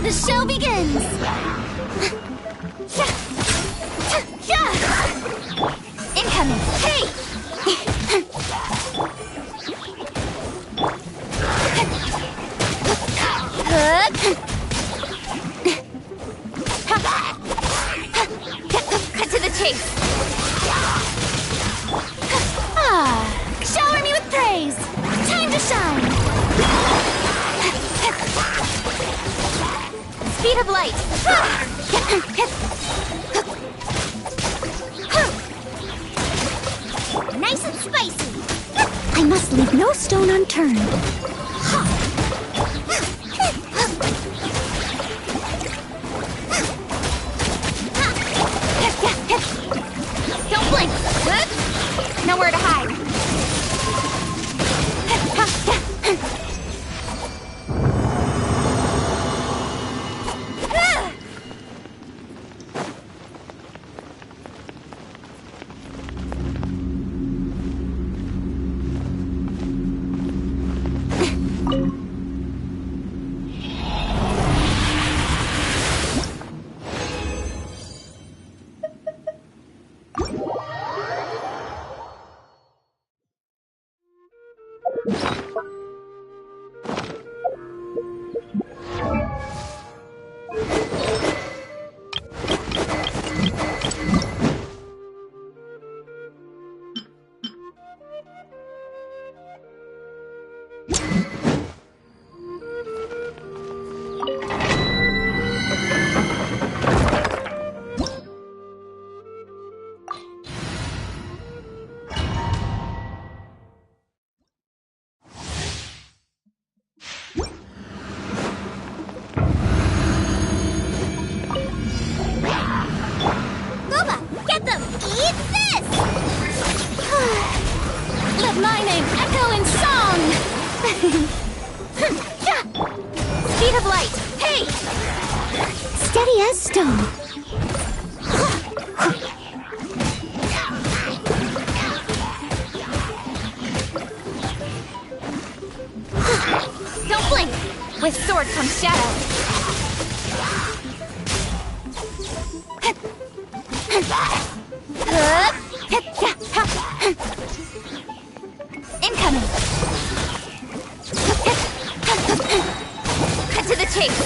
The show begins! Incoming! Hey! Cut to the chase! Shower me with praise! Time to shine! Speed of light! Nice and spicy! I must leave no stone unturned. Don't blink! Nowhere to hide. My name echo in song! Speed of light! Hey! Steady as stone. Don't blink! With sword comes shadow. Incoming! Cut to the chase!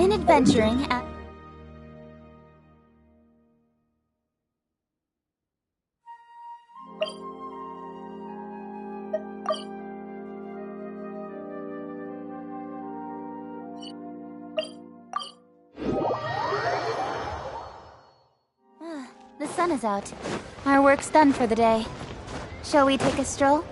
been adventuring at... The sun is out. Our work's done for the day. Shall we take a stroll?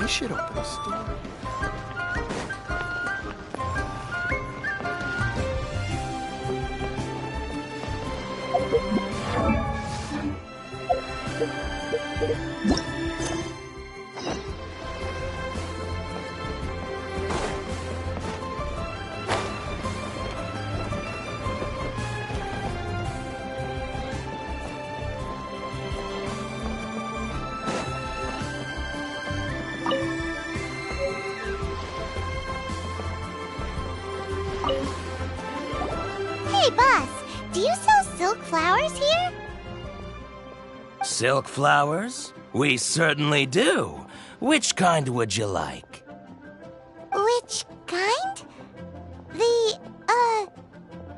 I should open a store. Hey, boss! Do you sell silk flowers here? Silk flowers? We certainly do. Which kind would you like? Which kind?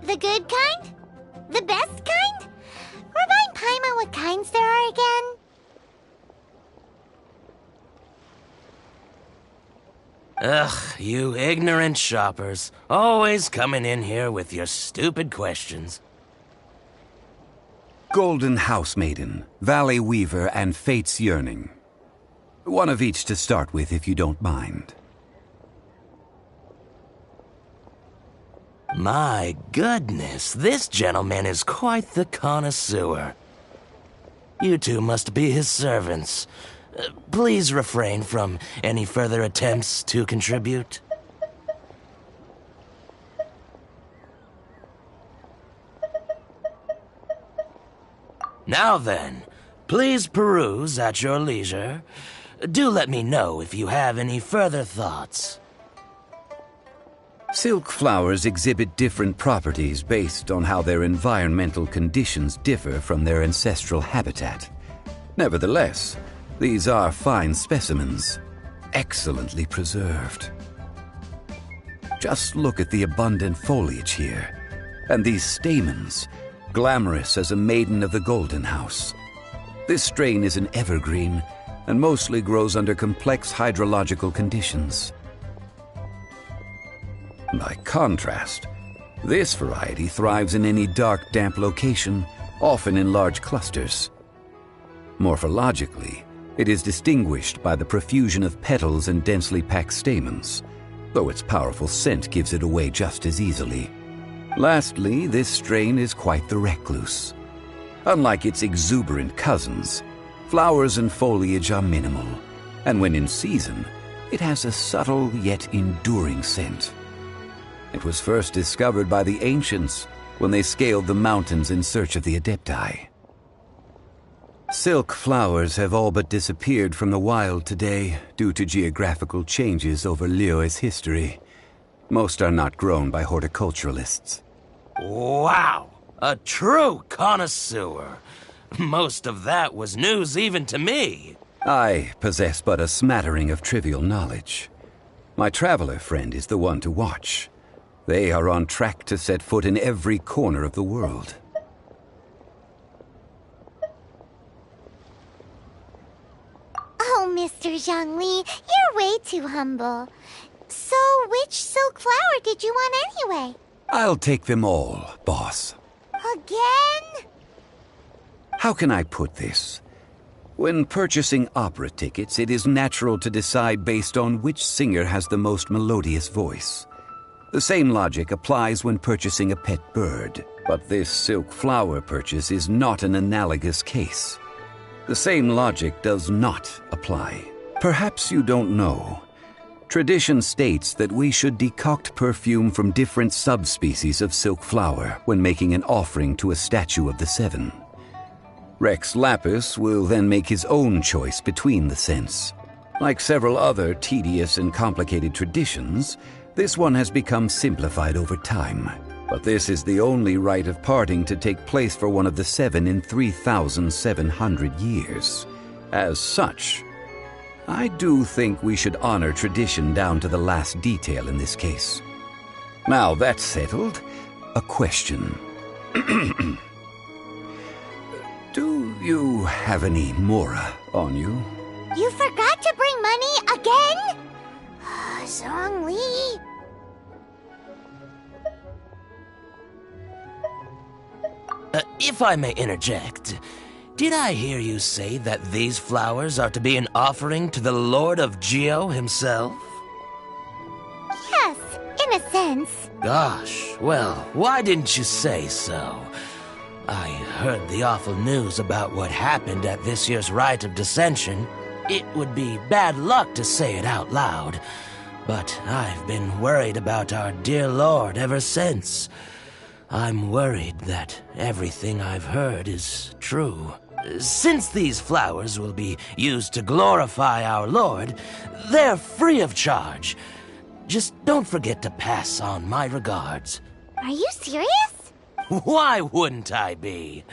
The good kind? The best kind? Remind Paimon what kinds there are again? Ugh, you ignorant shoppers. Always coming in here with your stupid questions. Golden Housemaiden, Valley Weaver, and Fate's Yearning. One of each to start with, if you don't mind. My goodness, this gentleman is quite the connoisseur. You two must be his servants. Please refrain from any further attempts to contribute. Now then, please peruse at your leisure. Do let me know if you have any further thoughts. Silk flowers exhibit different properties based on how their environmental conditions differ from their ancestral habitat. Nevertheless, these are fine specimens, excellently preserved. Just look at the abundant foliage here, and these stamens, glamorous as a maiden of the Golden House. This strain is an evergreen, and mostly grows under complex hydrological conditions. By contrast, this variety thrives in any dark, damp location, often in large clusters. Morphologically, it is distinguished by the profusion of petals and densely packed stamens, though its powerful scent gives it away just as easily. Lastly, this strain is quite the recluse. Unlike its exuberant cousins, flowers and foliage are minimal, and when in season, it has a subtle yet enduring scent. It was first discovered by the ancients when they scaled the mountains in search of the Adepti. Silk flowers have all but disappeared from the wild today due to geographical changes over Liyue's history. Most are not grown by horticulturalists. Wow! A true connoisseur. Most of that was news even to me. I possess but a smattering of trivial knowledge. My traveler friend is the one to watch. They are on track to set foot in every corner of the world. Oh, Mr. Zhongli, you're way too humble. So, which silk flower did you want anyway? I'll take them all, boss. Again? How can I put this? When purchasing opera tickets, it is natural to decide based on which singer has the most melodious voice. The same logic applies when purchasing a pet bird, but this silk flower purchase is not an analogous case. The same logic does not apply. Perhaps you don't know. Tradition states that we should decoct perfume from different subspecies of silk flower when making an offering to a statue of the seven. Rex Lapis will then make his own choice between the scents. Like several other tedious and complicated traditions, this one has become simplified over time. But this is the only rite of parting to take place for one of the seven in 3,700 years. As such, I do think we should honor tradition down to the last detail in this case. Now that's settled, a question. Do you have any mora on you? You forgot to bring money again? Zhongli. If I may interject, did I hear you say that these flowers are to be an offering to the Lord of Geo himself? Yes, in a sense. Gosh, well, why didn't you say so? I heard the awful news about what happened at this year's Rite of Dissension. It would be bad luck to say it out loud, but I've been worried about our dear Lord ever since. I'm worried that everything I've heard is true. Since these flowers will be used to glorify our Lord, they're free of charge. Just don't forget to pass on my regards. Are you serious? Why wouldn't I be?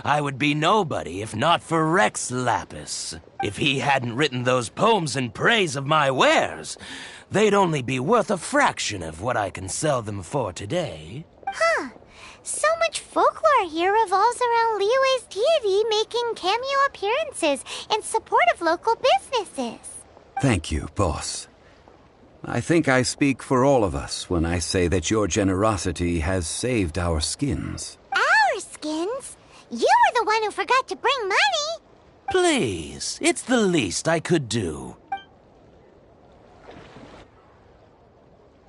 I would be nobody if not for Rex Lapis. If he hadn't written those poems in praise of my wares, they'd only be worth a fraction of what I can sell them for today. Huh. So much folklore here revolves around Liyue's deity making cameo appearances in support of local businesses. Thank you, boss. I think I speak for all of us when I say that your generosity has saved our skins. Our skins? You were the one who forgot to bring money. Please, it's the least I could do.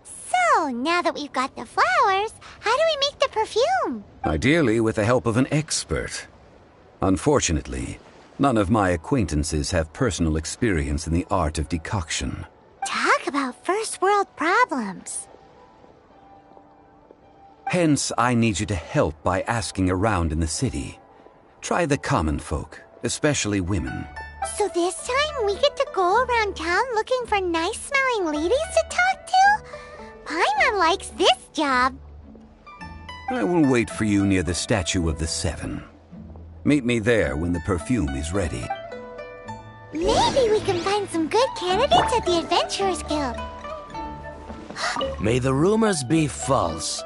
So, now that we've got the flowers, how do we make the perfume? Ideally with the help of an expert. Unfortunately, none of my acquaintances have personal experience in the art of decoction. Talk about first world problems. Hence, I need you to help by asking around in the city. Try the common folk, especially women. So this time we get to go around town looking for nice-smelling ladies to talk to? Paimon likes this job. I will wait for you near the statue of the seven. Meet me there when the perfume is ready. Maybe we can find some good candidates at the Adventurers Guild. May the rumors be false.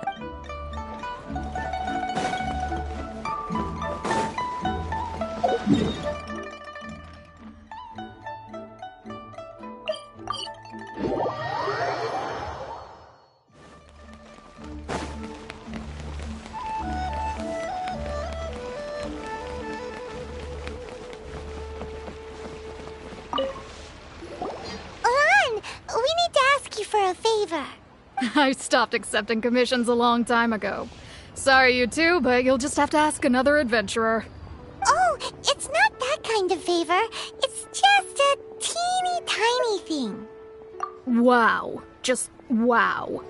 I stopped accepting commissions a long time ago. Sorry, you two, but you'll just have to ask another adventurer. Oh, it's not that kind of favor. It's just a teeny tiny thing. Wow. Just wow.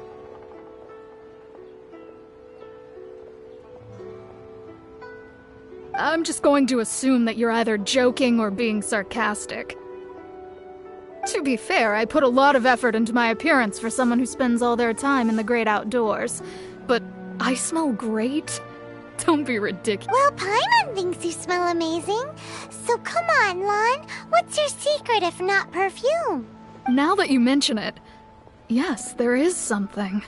I'm just going to assume that you're either joking or being sarcastic. To be fair, I put a lot of effort into my appearance for someone who spends all their time in the great outdoors. But I smell great? Don't be ridiculous. Well, Paimon thinks you smell amazing. So come on, Lan. What's your secret if not perfume? Now that you mention it, yes, there is something.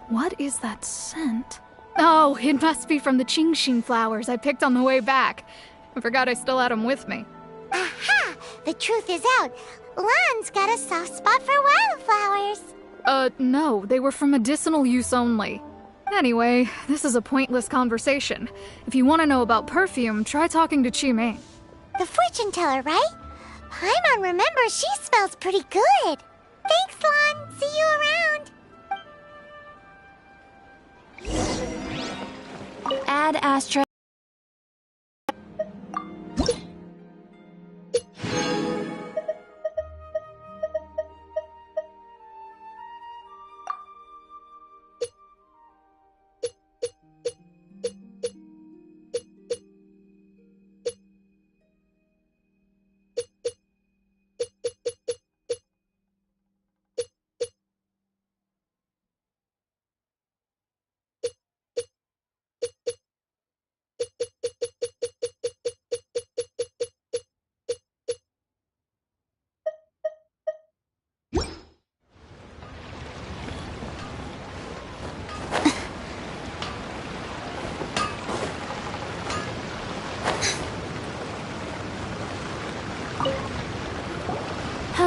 What is that scent? Oh, it must be from the Genshin flowers I picked on the way back. I forgot I still had them with me. Aha! The truth is out. Lan's got a soft spot for wildflowers. No, they were for medicinal use only. Anyway, this is a pointless conversation. If you want to know about perfume, try talking to Qimei. The fortune teller, right? Paimon remembers she smells pretty good. Thanks, Lan. See you around. Add ashtray.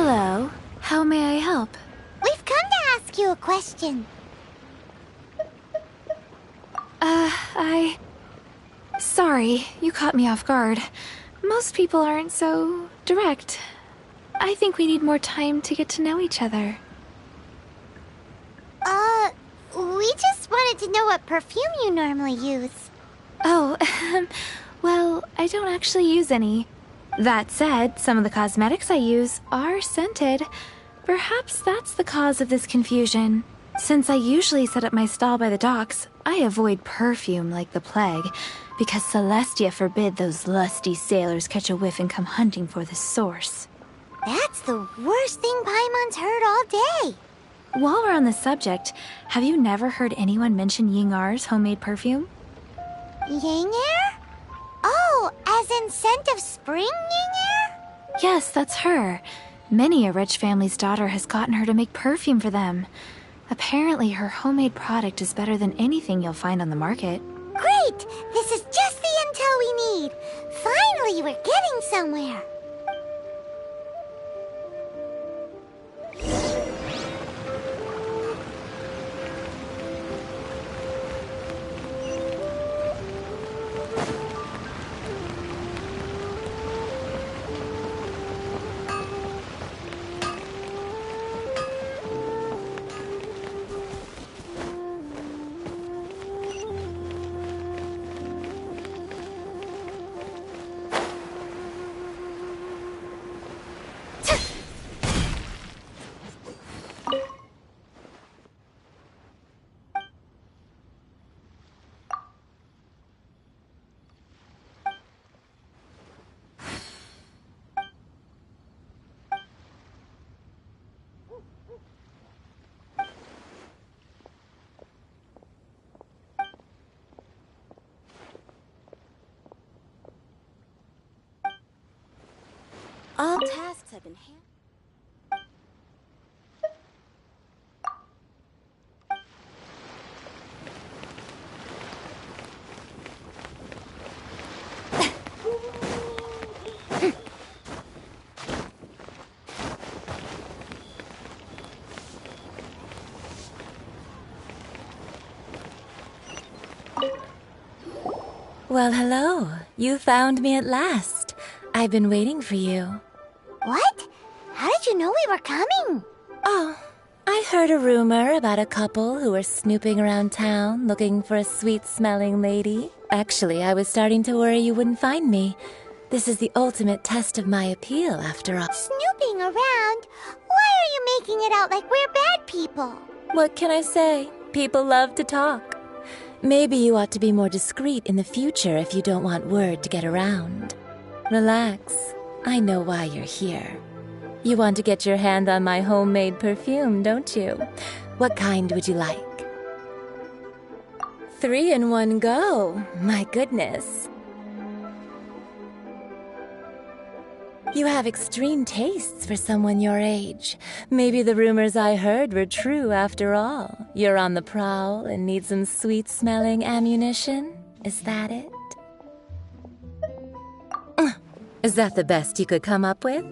Hello. How may I help? We've come to ask you a question. Sorry, you caught me off guard. Most people aren't so direct. I think we need more time to get to know each other. We just wanted to know what perfume you normally use. Oh, well, I don't actually use any. That said, some of the cosmetics I use are scented. Perhaps that's the cause of this confusion. Since I usually set up my stall by the docks, I avoid perfume like the plague, because Celestia forbid those lusty sailors catch a whiff and come hunting for the source. That's the worst thing Paimon's heard all day. While we're on the subject, have you never heard anyone mention Yingar's homemade perfume? Yingar? Oh, as in scent of spring, Yingar? Yes, that's her. Many a rich family's daughter has gotten her to make perfume for them. Apparently, her homemade product is better than anything you'll find on the market. Great! This is just the intel we need. Finally, we're getting somewhere. All tasks have been handled. Well, hello. You found me at last. I've been waiting for you. What? How did you know we were coming? Oh, I heard a rumor about a couple who were snooping around town looking for a sweet-smelling lady. Actually, I was starting to worry you wouldn't find me. This is the ultimate test of my appeal, after all. Snooping around? Why are you making it out like we're bad people? What can I say? People love to talk. Maybe you ought to be more discreet in the future if you don't want word to get around. Relax. I know why you're here. You want to get your hand on my homemade perfume, don't you? What kind would you like? 3 in one go. My goodness. You have extreme tastes for someone your age. Maybe the rumors I heard were true after all. You're on the prowl and need some sweet-smelling ammunition? Is that it? Is that the best you could come up with?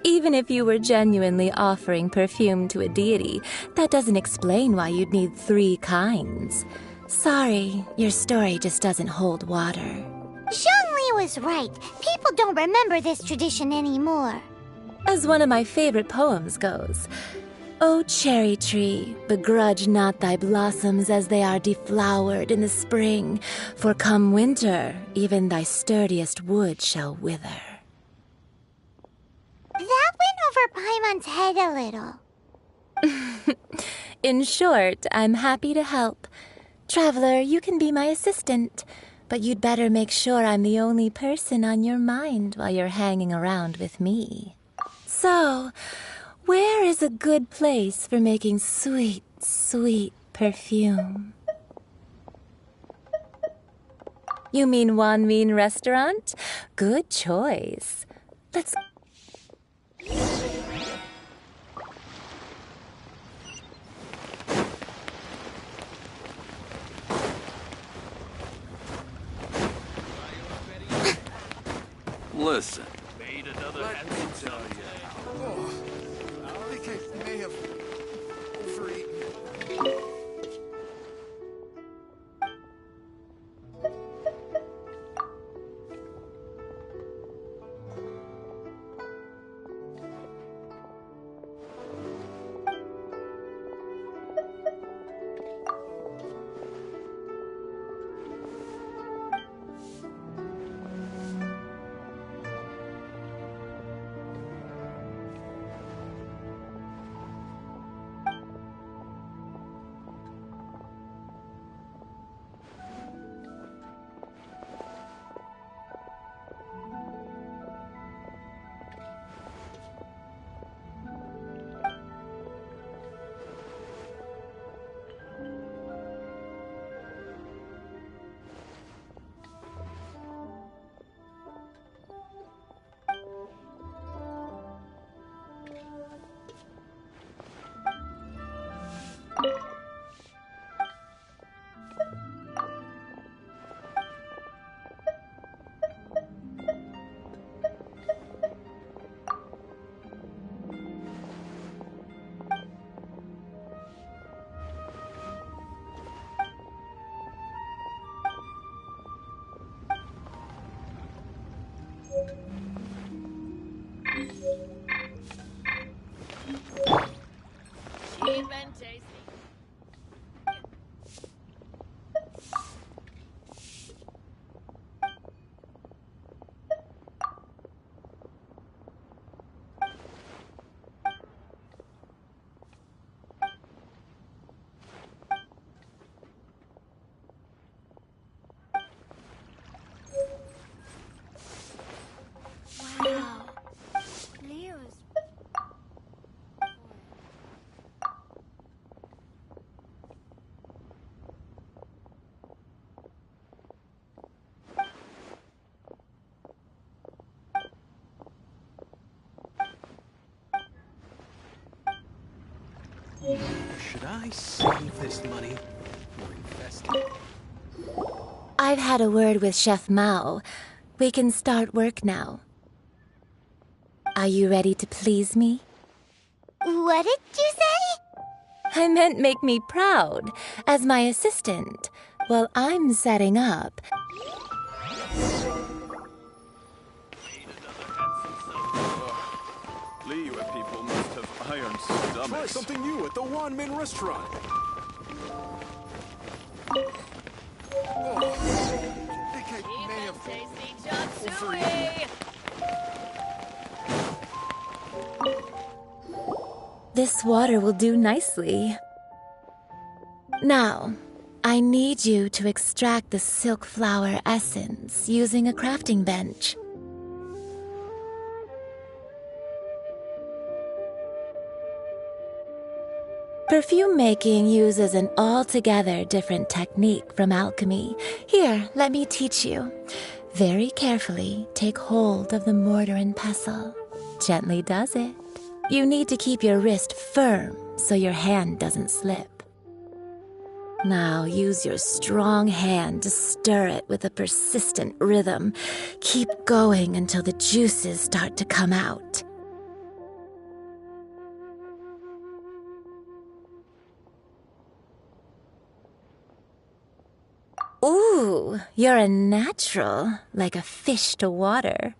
Even if you were genuinely offering perfume to a deity, that doesn't explain why you'd need 3 kinds. Sorry, your story just doesn't hold water. Zhongli was right. People don't remember this tradition anymore. As one of my favorite poems goes, O cherry tree, begrudge not thy blossoms as they are deflowered in the spring, for come winter, even thy sturdiest wood shall wither. That went over Paimon's head a little. In short, I'm happy to help. Traveler, you can be my assistant, but you'd better make sure I'm the only person on your mind while you're hanging around with me. So, where is a good place for making sweet, sweet perfume? You mean Wanmin Restaurant? Good choice. Let's... Listen. Let me tell you. Should I save this money or invest it? I've had a word with Chef Mao. We can start work now. Are you ready to please me? What did you say? I meant make me proud as my assistant while I'm setting up. Liyue people must have iron stomachs. Try something new at the Wanmin restaurant. This water will do nicely. Now, I need you to extract the silk flower essence using a crafting bench. Perfume making uses an altogether different technique from alchemy. Here, let me teach you. Very carefully, take hold of the mortar and pestle. Gently does it. You need to keep your wrist firm so your hand doesn't slip. Now use your strong hand to stir it with a persistent rhythm. Keep going until the juices start to come out. Ooh, you're a natural, like a fish to water.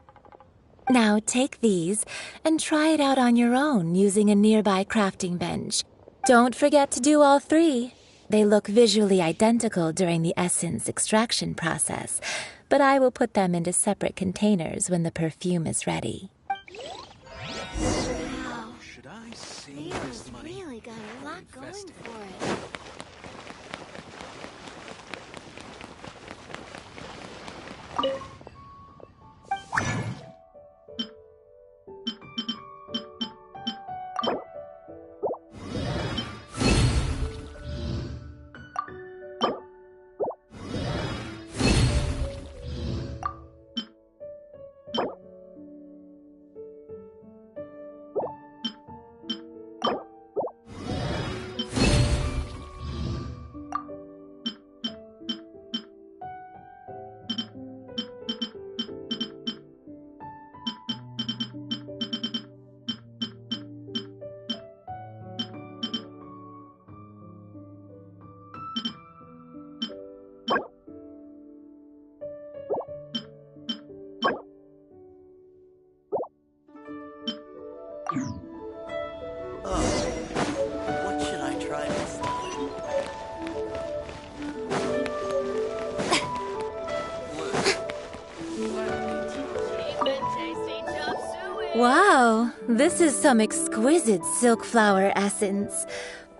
Now take these and try it out on your own using a nearby crafting bench. Don't forget to do all three. They look visually identical during the essence extraction process, but I will put them into separate containers when the perfume is ready. Wow. Should I save Leo's this money? really got a lot going invest it? for it. What should I try this time? Wow, this is some exquisite silk flower essence.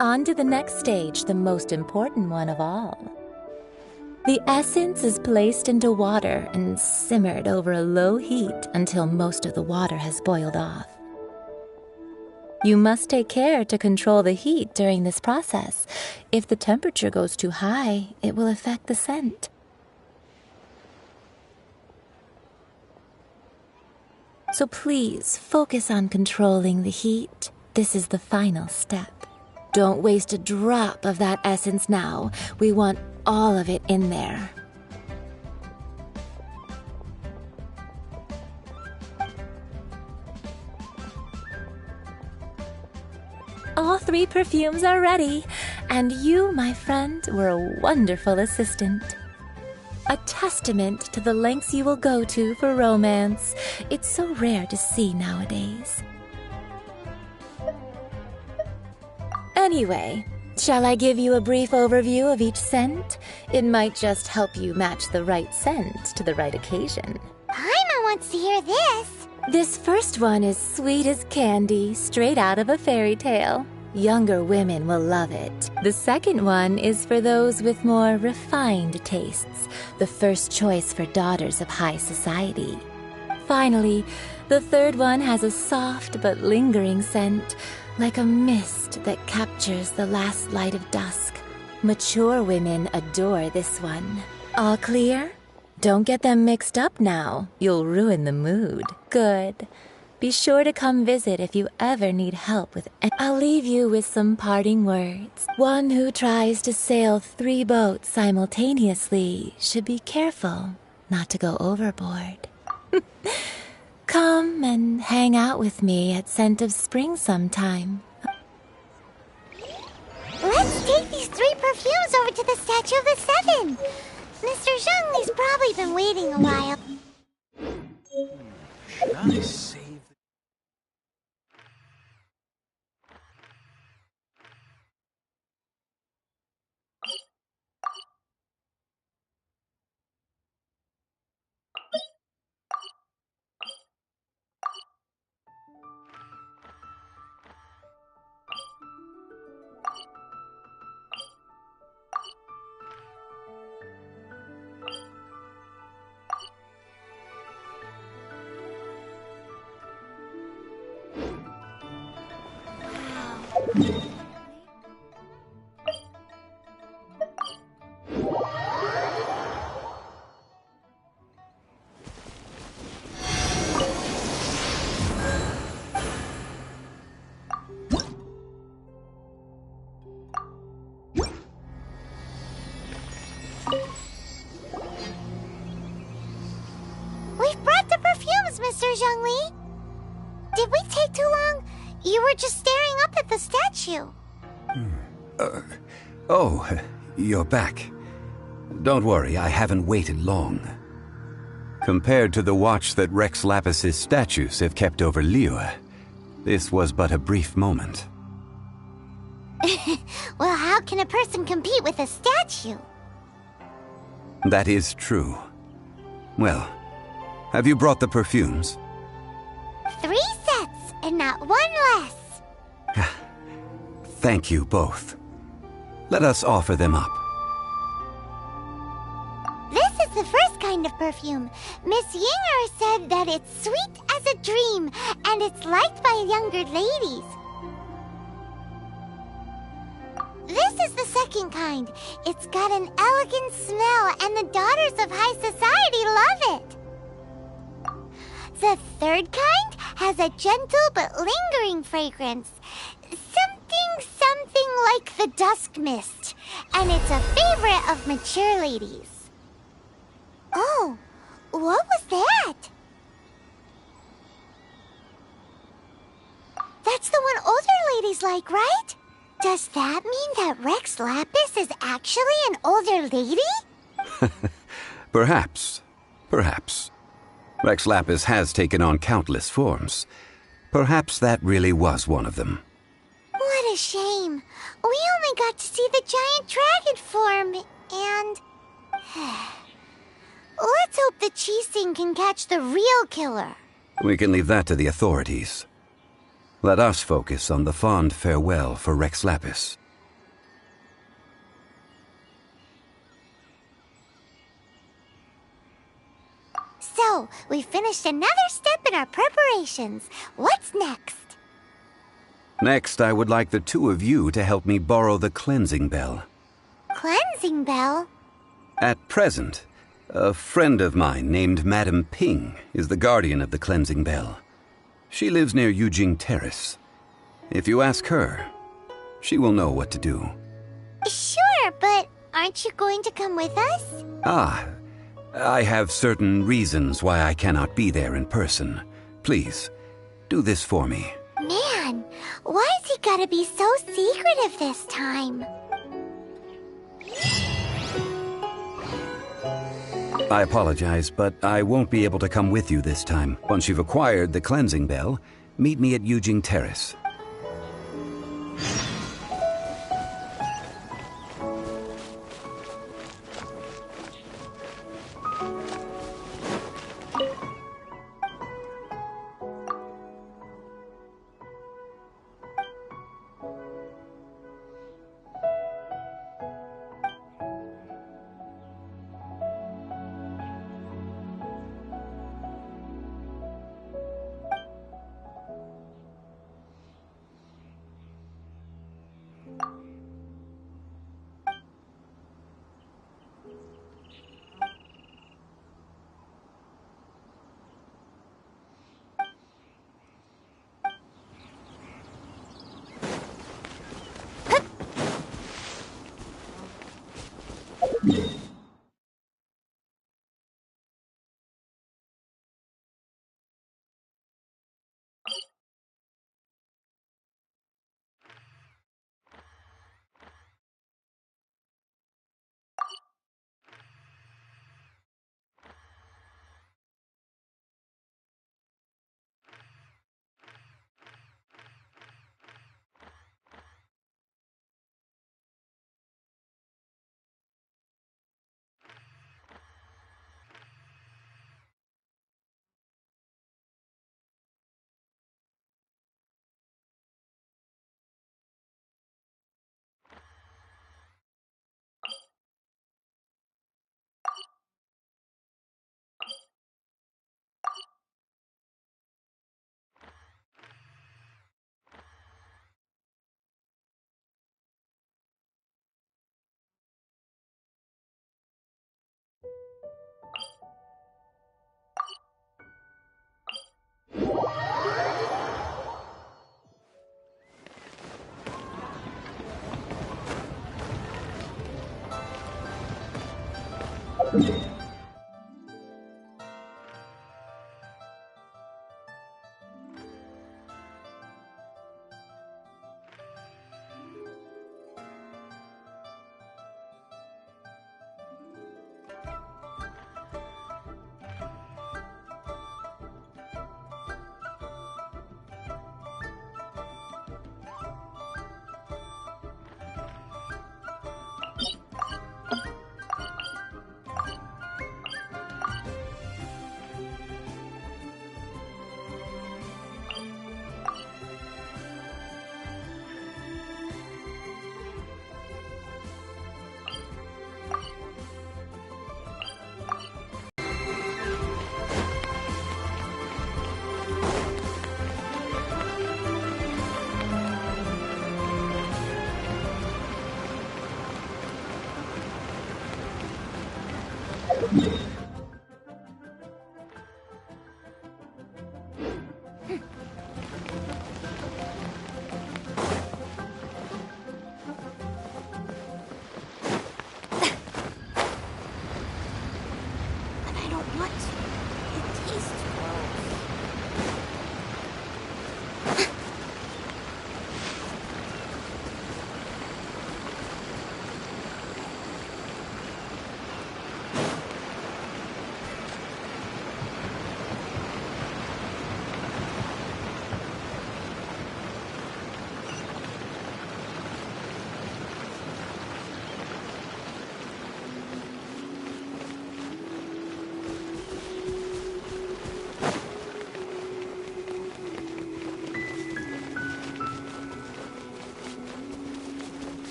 On to the next stage, the most important one of all. The essence is placed into water and simmered over a low heat until most of the water has boiled off. You must take care to control the heat during this process. If the temperature goes too high, it will affect the scent. So please focus on controlling the heat. This is the final step. Don't waste a drop of that essence now. We want all of it in there. All three perfumes are ready, and you, my friend, were a wonderful assistant. A testament to the lengths you will go to for romance. It's so rare to see nowadays. Anyway, shall I give you a brief overview of each scent? It might just help you match the right scent to the right occasion. Paimon wants to hear this. This first one is sweet as candy, straight out of a fairy tale. Younger women will love it. The second one is for those with more refined tastes, the first choice for daughters of high society. Finally, the third one has a soft but lingering scent, like a mist that captures the last light of dusk. Mature women adore this one. All clear? Don't get them mixed up now. You'll ruin the mood. Good. Be sure to come visit if you ever need help with I'll leave you with some parting words. One who tries to sail 3 boats simultaneously should be careful not to go overboard. Come and hang out with me at Scent of Spring sometime. Let's take these 3 perfumes over to the Statue of the Seven. Mr. Zhongli's probably been waiting a while. Should I save... We've brought the perfumes, Mr. Zhongli. Did we take too long? You were just staring up at the statue. Oh, you're back. Don't worry, I haven't waited long. Compared to the watch that Rex Lapis's statues have kept over Liyue, this was but a brief moment. Well, how can a person compete with a statue? That is true. Well, have you brought the perfumes? 3 sets, and not 1 less. Thank you both. Let us offer them up. This is the first kind of perfume. Miss Yinger said that it's sweet as a dream, and it's liked by younger ladies. This is the second kind. It's got an elegant smell, and the daughters of high society love it. The third kind has a gentle but lingering fragrance. Something like the dusk mist, and it's a favorite of mature ladies. Oh, what was that? That's the one older ladies like, right? Does that mean that Rex Lapis is actually an older lady? Perhaps. Perhaps. Rex Lapis has taken on countless forms. Perhaps that really was one of them. What a shame. We only got to see the giant dragon form, and... Let's hope the Qixing can catch the real killer. We can leave that to the authorities. Let us focus on the fond farewell for Rex Lapis. So, we finished another step in our preparations. What's next? Next, I would like the 2 of you to help me borrow the cleansing bell. Cleansing bell? At present, a friend of mine named Madame Ping is the guardian of the cleansing bell. She lives near Yujing Terrace. If you ask her, she will know what to do. Sure, but aren't you going to come with us? Ah, I have certain reasons why I cannot be there in person. Please, do this for me. Man, why's he gotta be so secretive this time? I apologize, but I won't be able to come with you this time. Once you've acquired the cleansing bell, meet me at Yujing Terrace.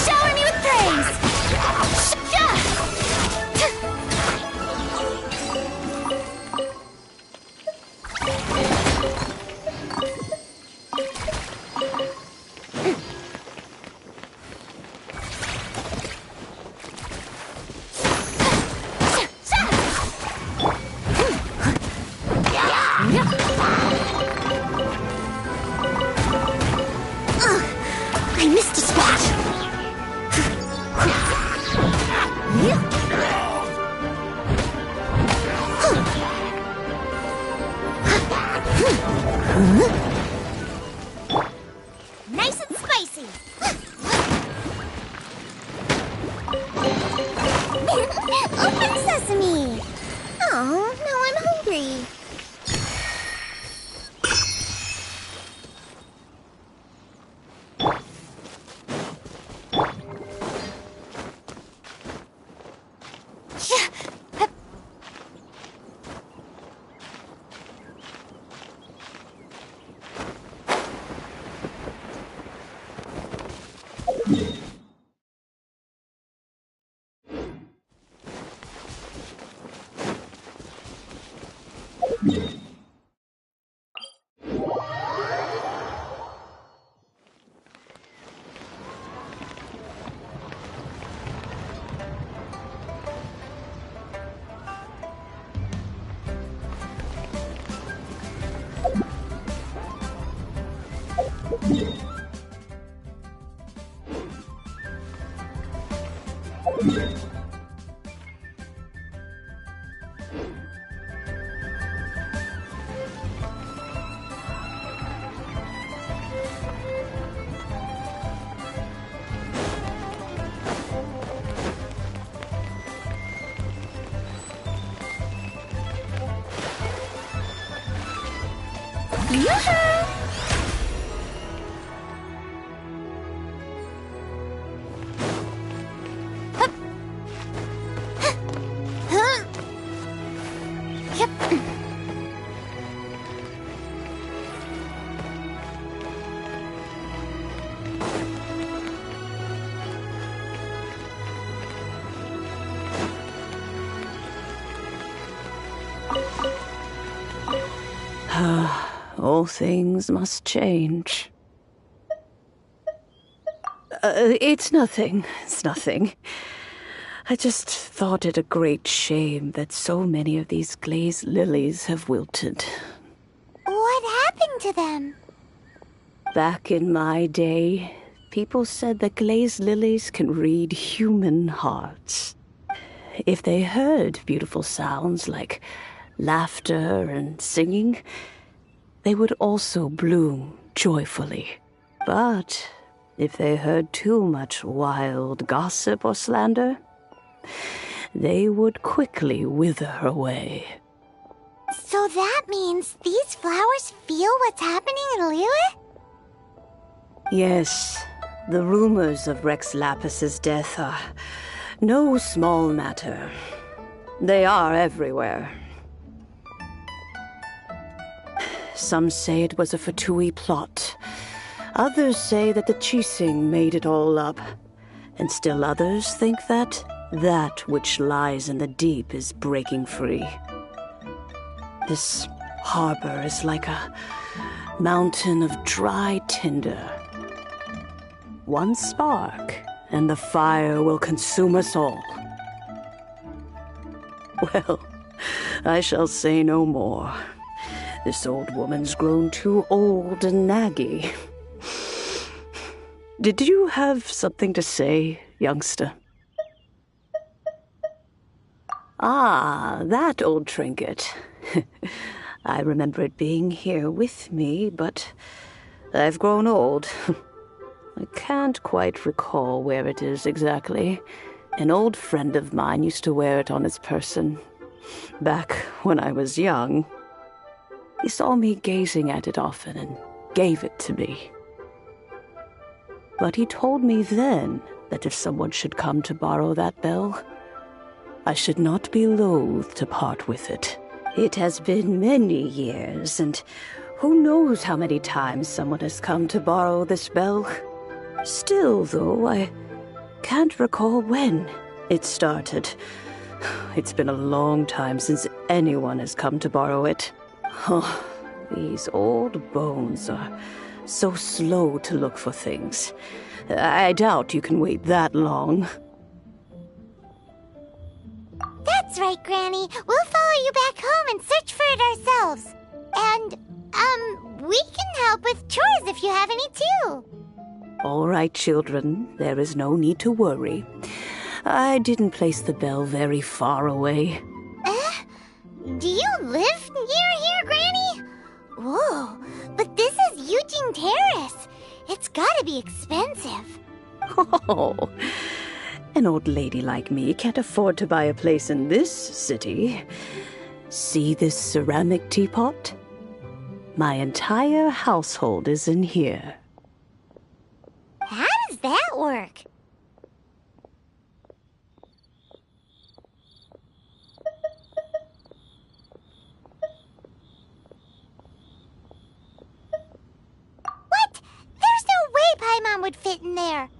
Shower me with praise! I missed a spot! Nice and spicy! Open sesame! Oh, now I'm hungry. Yep. All things must change. It's nothing. It's nothing. I just thought it a great shame that so many of these glazed lilies have wilted. What happened to them? Back in my day, people said that glazed lilies can read human hearts. If they heard beautiful sounds like laughter and singing, they would also bloom joyfully. But if they heard too much wild gossip or slander, they would quickly wither away. So that means these flowers feel what's happening in Liyue? Yes, the rumors of Rex Lapis's death are no small matter. They are everywhere. Some say it was a Fatui plot. Others say that the Chising made it all up. And still others think that which lies in the deep is breaking free. This harbor is like a mountain of dry tinder. One spark, and the fire will consume us all. Well, I shall say no more. This old woman's grown too old and naggy. Did you have something to say, youngster? Ah, that old trinket. I remember it being here with me, but I've grown old. I can't quite recall where it is exactly. An old friend of mine used to wear it on his person, back when I was young. He saw me gazing at it often and gave it to me. But he told me then that if someone should come to borrow that bell, I should not be loath to part with it. It has been many years, and who knows how many times someone has come to borrow this bell. Still, though, I can't recall when it started. It's been a long time since anyone has come to borrow it. Oh, these old bones are so slow to look for things. I doubt you can wait that long. That's right, Granny. We'll follow you back home and search for it ourselves. And, we can help with chores if you have any too. All right, children. There is no need to worry. I didn't place the bell very far away. Do you live near here, Granny? Whoa, but this is Eugene Terrace. It's gotta be expensive. Oh, an old lady like me can't afford to buy a place in this city. See this ceramic teapot? My entire household is in here. How does that work? What? There's no way Paimon would fit in there. And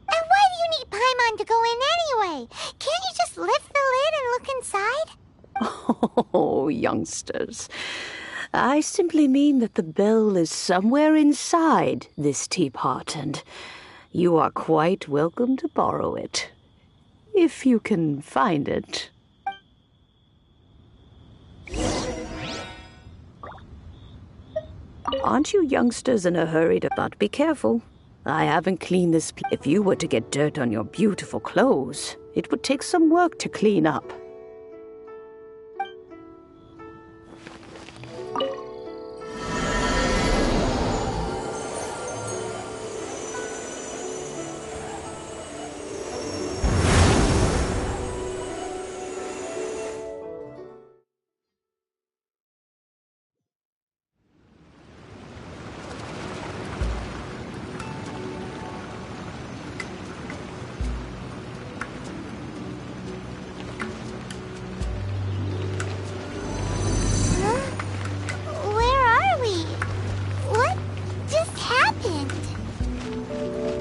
why do you need Paimon to go in anyway? Can't you just lift the lid and look inside? Oh, youngsters. I simply mean that the bell is somewhere inside this teapot, and you are quite welcome to borrow it, if you can find it. Aren't you youngsters in a hurry to but be careful? I haven't cleaned this. If you were to get dirt on your beautiful clothes, it would take some work to clean up.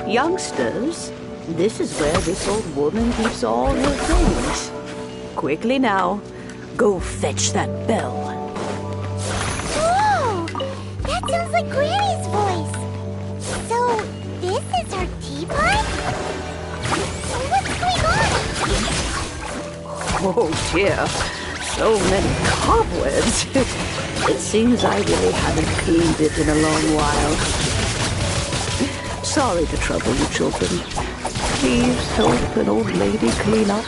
Youngsters, this is where this old woman keeps all her things. Quickly now, go fetch that bell. Whoa! That sounds like Granny's voice. So, this is her teapot? What's going on? Oh dear, so many cobwebs. It seems I really haven't cleaned it in a long while. Sorry to trouble you, children. Please help an old lady clean up.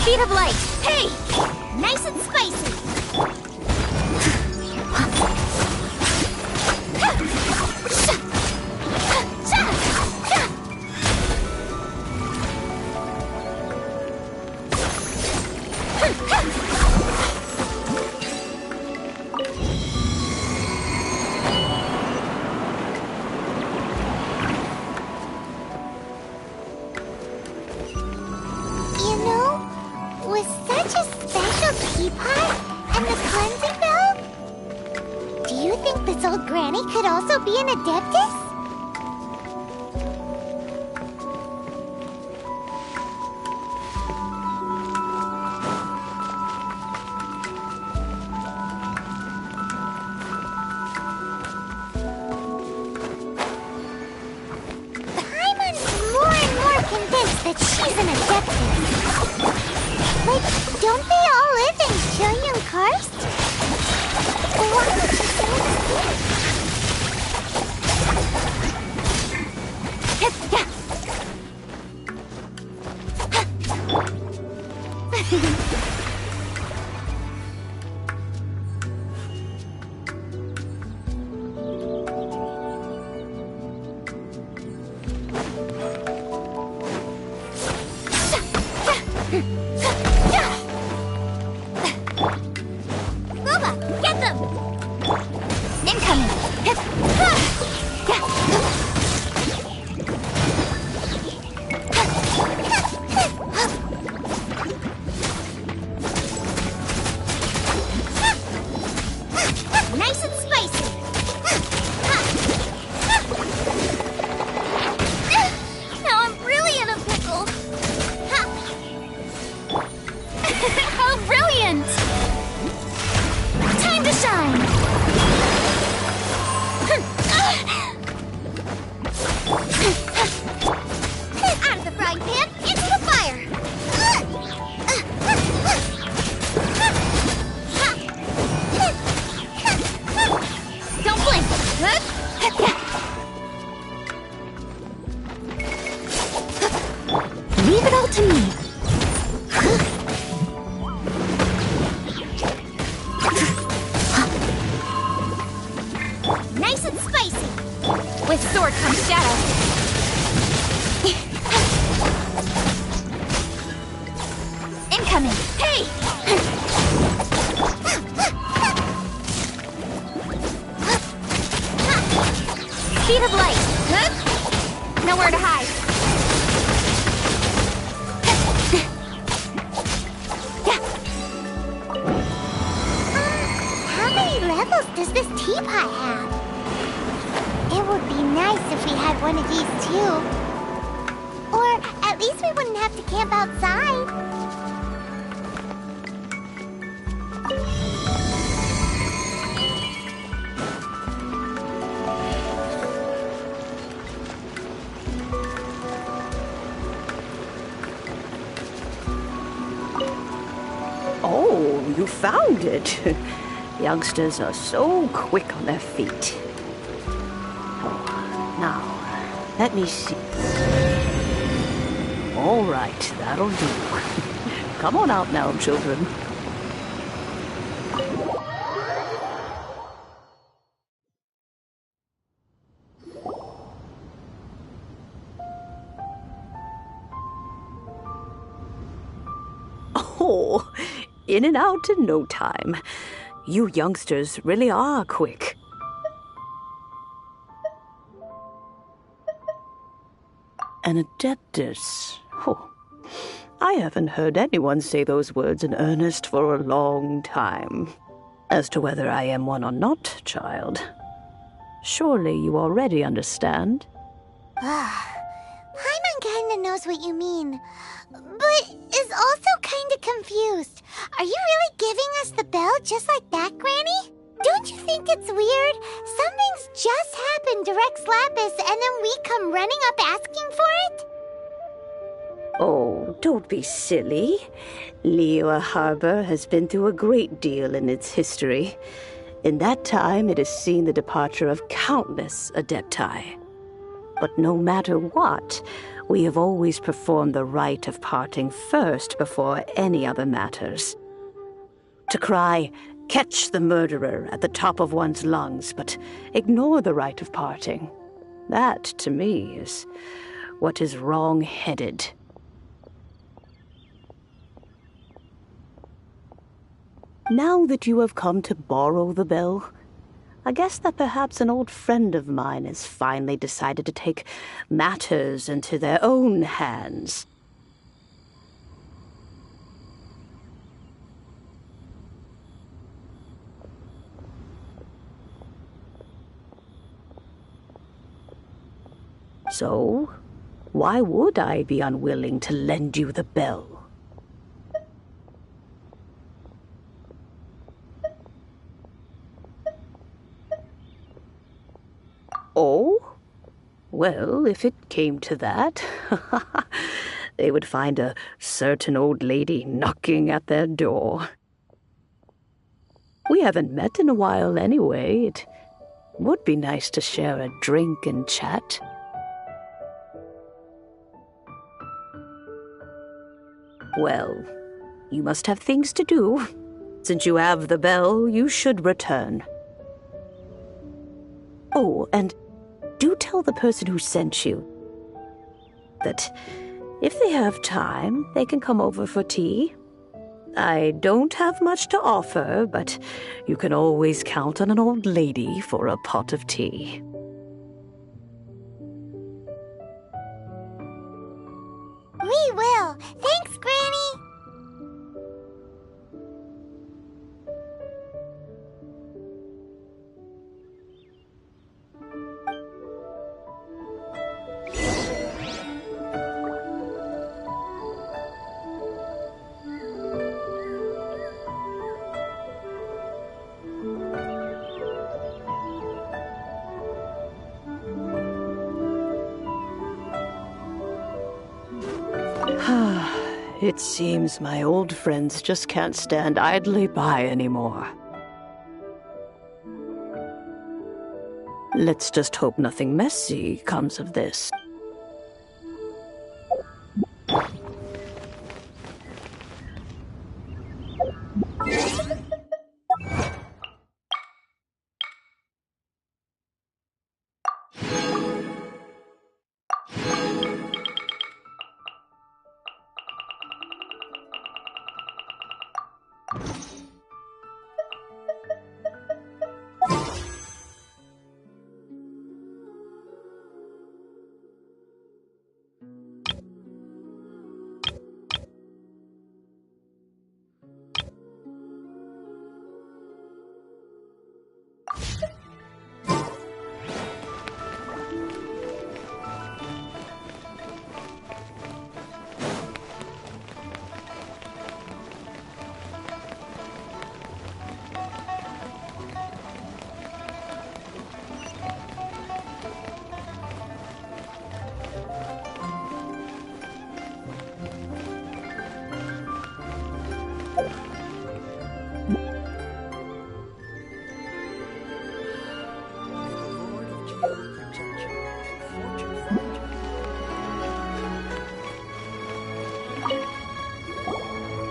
Speed of light. Hey! Nice and spicy. Granny could also be an adeptus? Paimon's more and more convinced that she's an adeptus. But don't they all live in Julian Karst? Why would she say this? Leave it all to me. Nice and spicy. With sword comes shadow. Incoming. Hey! Speed of light. Nowhere to hide. How many levels does this teapot have? It would be nice if we had one of these too. Or at least we wouldn't have camp outside. Oh, you found it. Youngsters are so quick on their feet. Oh, now, let me see. All right, that'll do. Come on out now, children. Oh, in and out in no time. You youngsters really are quick. An adeptus. Oh, I haven't heard anyone say those words in earnest for a long time. As to whether I am one or not, child, surely you already understand. Paimon kinda knows what you mean, but is also kinda confused. Are you really giving us the bell just like that, Granny? Don't you think it's weird? Something's just happened to Rex Lapis and then we come running up asking for it? Oh, don't be silly. Liyue Harbor has been through a great deal in its history. In that time, it has seen the departure of countless Adepti. But no matter what, we have always performed the rite of parting first before any other matters. To cry, "Catch the murderer," at the top of one's lungs, but ignore the rite of parting. That, to me, is what is wrong-headed. Now that you have come to borrow the bell, I guess that perhaps an old friend of mine has finally decided to take matters into their own hands. So, why would I be unwilling to lend you the bell? Oh? Well, if it came to that, they would find a certain old lady knocking at their door. We haven't met in a while anyway. It would be nice to share a drink and chat. Well, you must have things to do. Since you have the bell, you should return. Oh, and do tell the person who sent you that if they have time, they can come over for tea. I don't have much to offer, but you can always count on an old lady for a pot of tea. We will. Thanks, Granny. It seems my old friends just can't stand idly by anymore. Let's just hope nothing messy comes of this.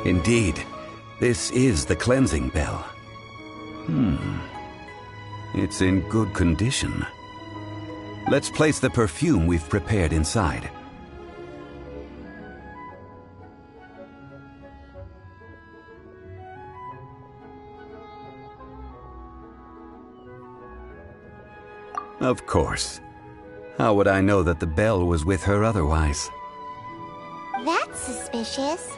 Indeed, this is the cleansing bell. It's in good condition. Let's place the perfume we've prepared inside. Of course. How would I know that the bell was with her otherwise? That's suspicious.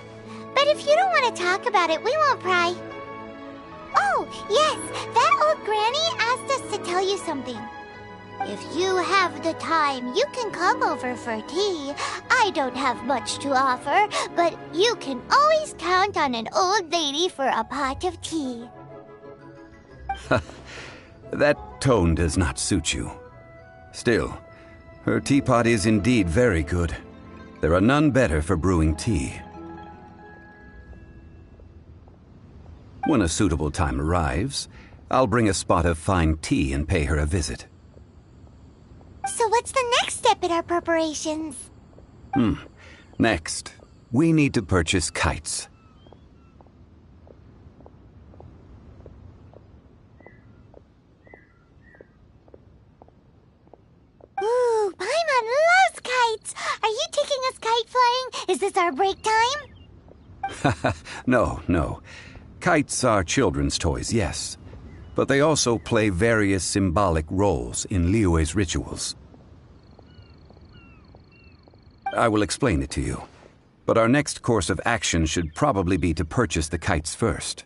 But if you don't want to talk about it, we won't pry. Oh, yes, that old granny asked us to tell you something. If you have the time, you can come over for tea. I don't have much to offer, but you can always count on an old lady for a pot of tea. That tone does not suit you. Still, her teapot is indeed very good. There are none better for brewing tea. When a suitable time arrives, I'll bring a spot of fine tea and pay her a visit. So what's the next step in our preparations? Next, we need to purchase kites. Ooh, Paimon loves kites! Are you taking us kite flying? Is this our break time? No. Kites are children's toys, yes. But they also play various symbolic roles in Liyue's rituals. I will explain it to you. But our next course of action should probably be to purchase the kites first.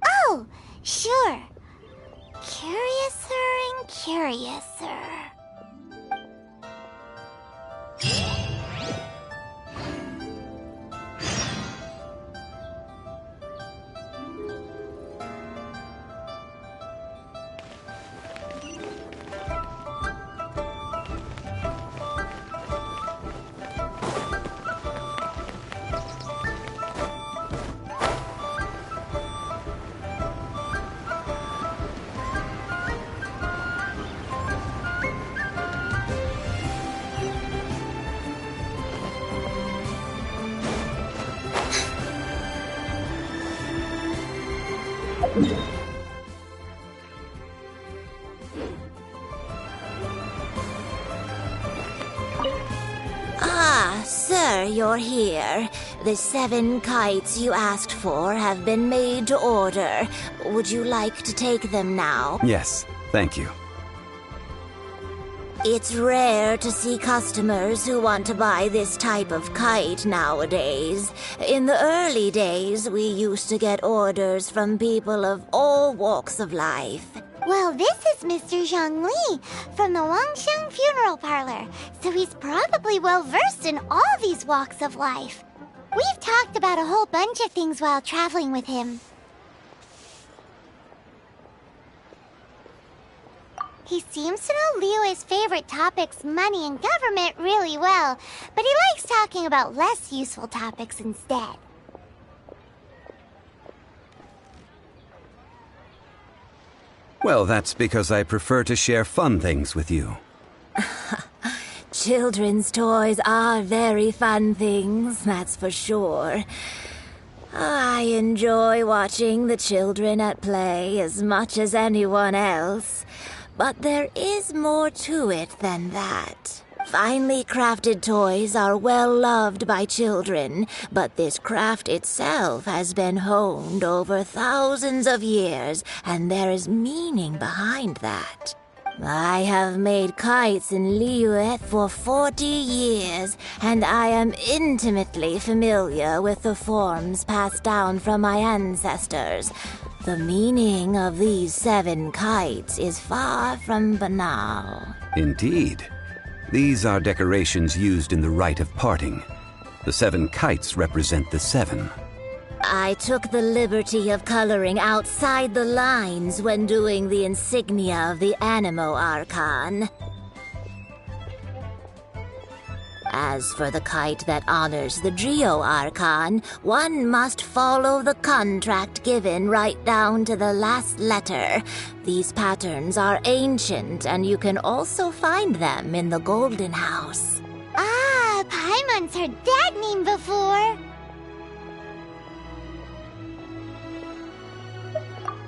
Oh, sure. Curiouser and curiouser. Ah, sir, you're here. The 7 kites you asked for have been made to order. Would you like to take them now? Yes, thank you. It's rare to see customers who want to buy this type of kite nowadays. In the early days, we used to get orders from people of all walks of life. Well, this is Mr. Zhang Li from the Wangxiang Funeral Parlor, so he's probably well-versed in all these walks of life. We've talked about a whole bunch of things while traveling with him. He seems to know Liyue's favorite topics, money and government, really well, but he likes talking about less useful topics instead. Well, that's because I prefer to share fun things with you. Children's toys are very fun things, that's for sure. I enjoy watching the children at play as much as anyone else. But there is more to it than that. Finely crafted toys are well loved by children, but this craft itself has been honed over thousands of years, and there is meaning behind that. I have made kites in Liyue for 40 years, and I am intimately familiar with the forms passed down from my ancestors. The meaning of these 7 kites is far from banal. Indeed. These are decorations used in the rite of parting. The 7 kites represent the 7. I took the liberty of coloring outside the lines when doing the insignia of the Animo Archon. As for the kite that honors the Geo Archon, one must follow the contract given right down to the last letter. These patterns are ancient, and you can also find them in the Golden House. Ah, Paimon's heard that name before.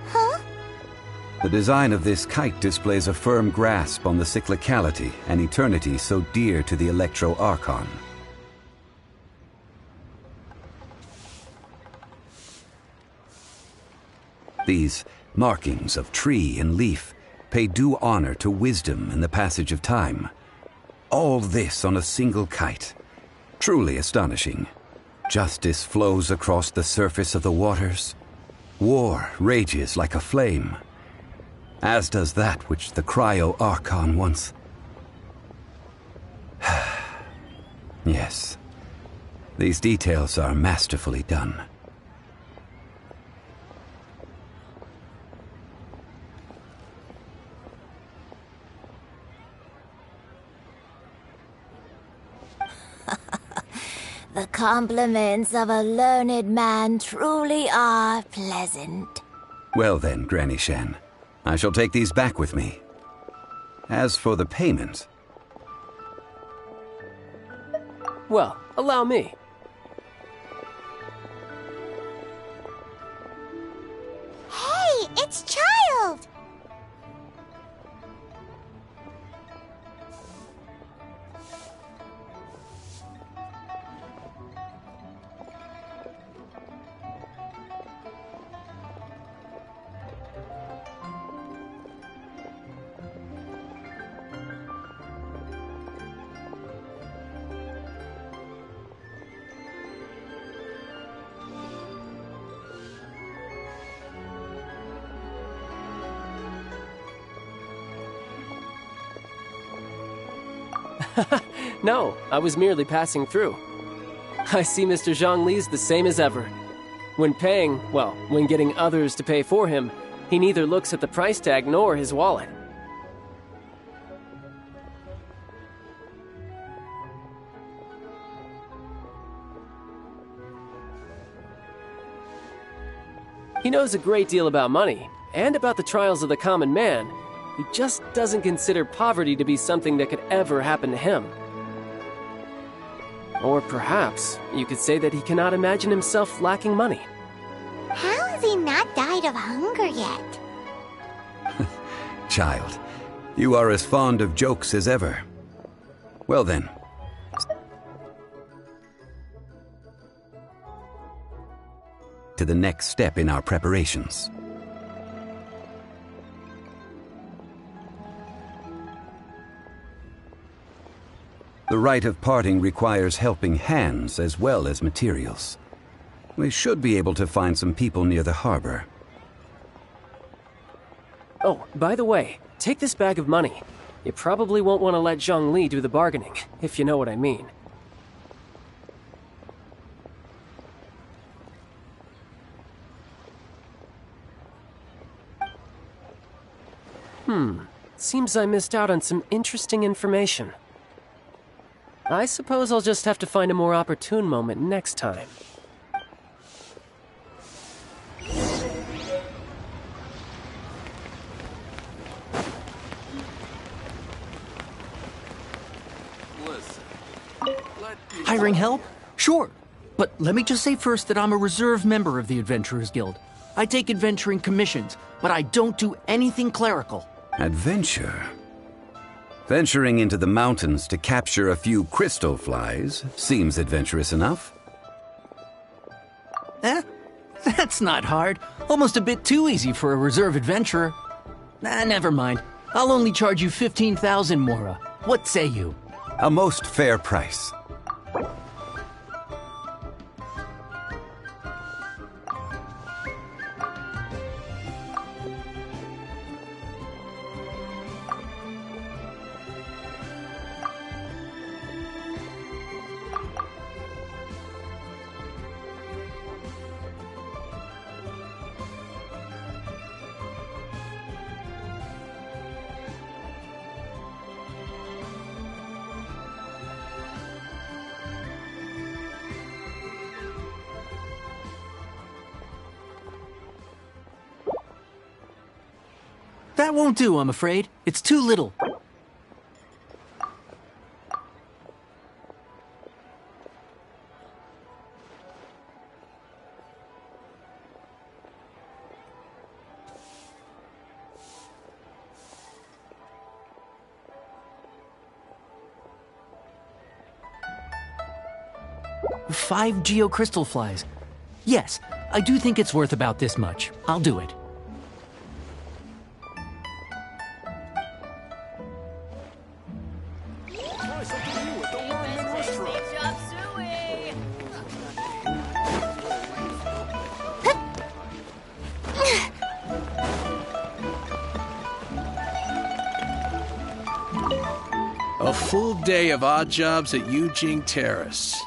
Huh? The design of this kite displays a firm grasp on the cyclicality and eternity so dear to the Electro Archon. These markings of tree and leaf pay due honor to wisdom and the passage of time. All this on a single kite. Truly astonishing. Justice flows across the surface of the waters. War rages like a flame. As does that which the Cryo Archon once... Yes, these details are masterfully done. The compliments of a learned man truly are pleasant. Well then, Granny Shan, I shall take these back with me. As for the payment... Well, allow me. Hey, it's Child! No, I was merely passing through. I see Mr. Zhongli's the same as ever. When paying, well, when getting others to pay for him, he neither looks at the price tag nor his wallet. He knows a great deal about money, and about the trials of the common man. He just doesn't consider poverty to be something that could ever happen to him. Or perhaps you could say that he cannot imagine himself lacking money. How has he not died of hunger yet? Child, you are as fond of jokes as ever. Well then. To the next step in our preparations. The rite of parting requires helping hands as well as materials. We should be able to find some people near the harbor. Oh, by the way, take this bag of money. You probably won't want to let Zhongli do the bargaining, if you know what I mean. Seems I missed out on some interesting information. I suppose I'll just have to find a more opportune moment next time. Hiring help? Sure. But let me just say first that I'm a reserve member of the Adventurers Guild. I take adventuring commissions, but I don't do anything clerical. Adventure? Venturing into the mountains to capture a few crystal flies seems adventurous enough. That's not hard. Almost a bit too easy for a reserve adventurer. Never mind. I'll only charge you 15,000 Mora. What say you? A most fair price. That won't do, I'm afraid. It's too little. Five geocrystal flies. Yes, I do think it's worth about this much. I'll do it. Try something new at the one-man restaurant. A full day of odd jobs at Eugene Terrace.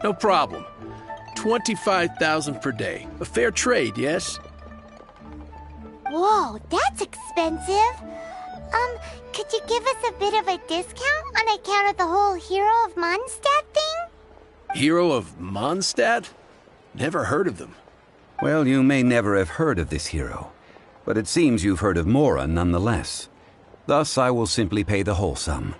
No problem. 25,000 per day. A fair trade, yes? Whoa, that's expensive. Could you give us a bit of a discount on account of the whole Hero of Mondstadt thing? Hero of Mondstadt? Never heard of them. Well, you may never have heard of this hero, but it seems you've heard of Mora nonetheless. Thus, I will simply pay the whole sum.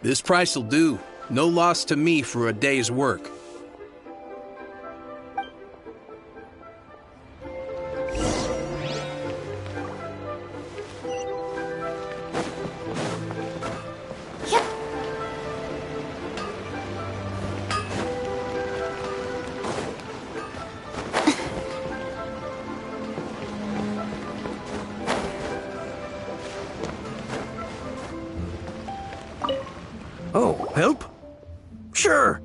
This price'll do. No loss to me for a day's work. Oh, help? Sure.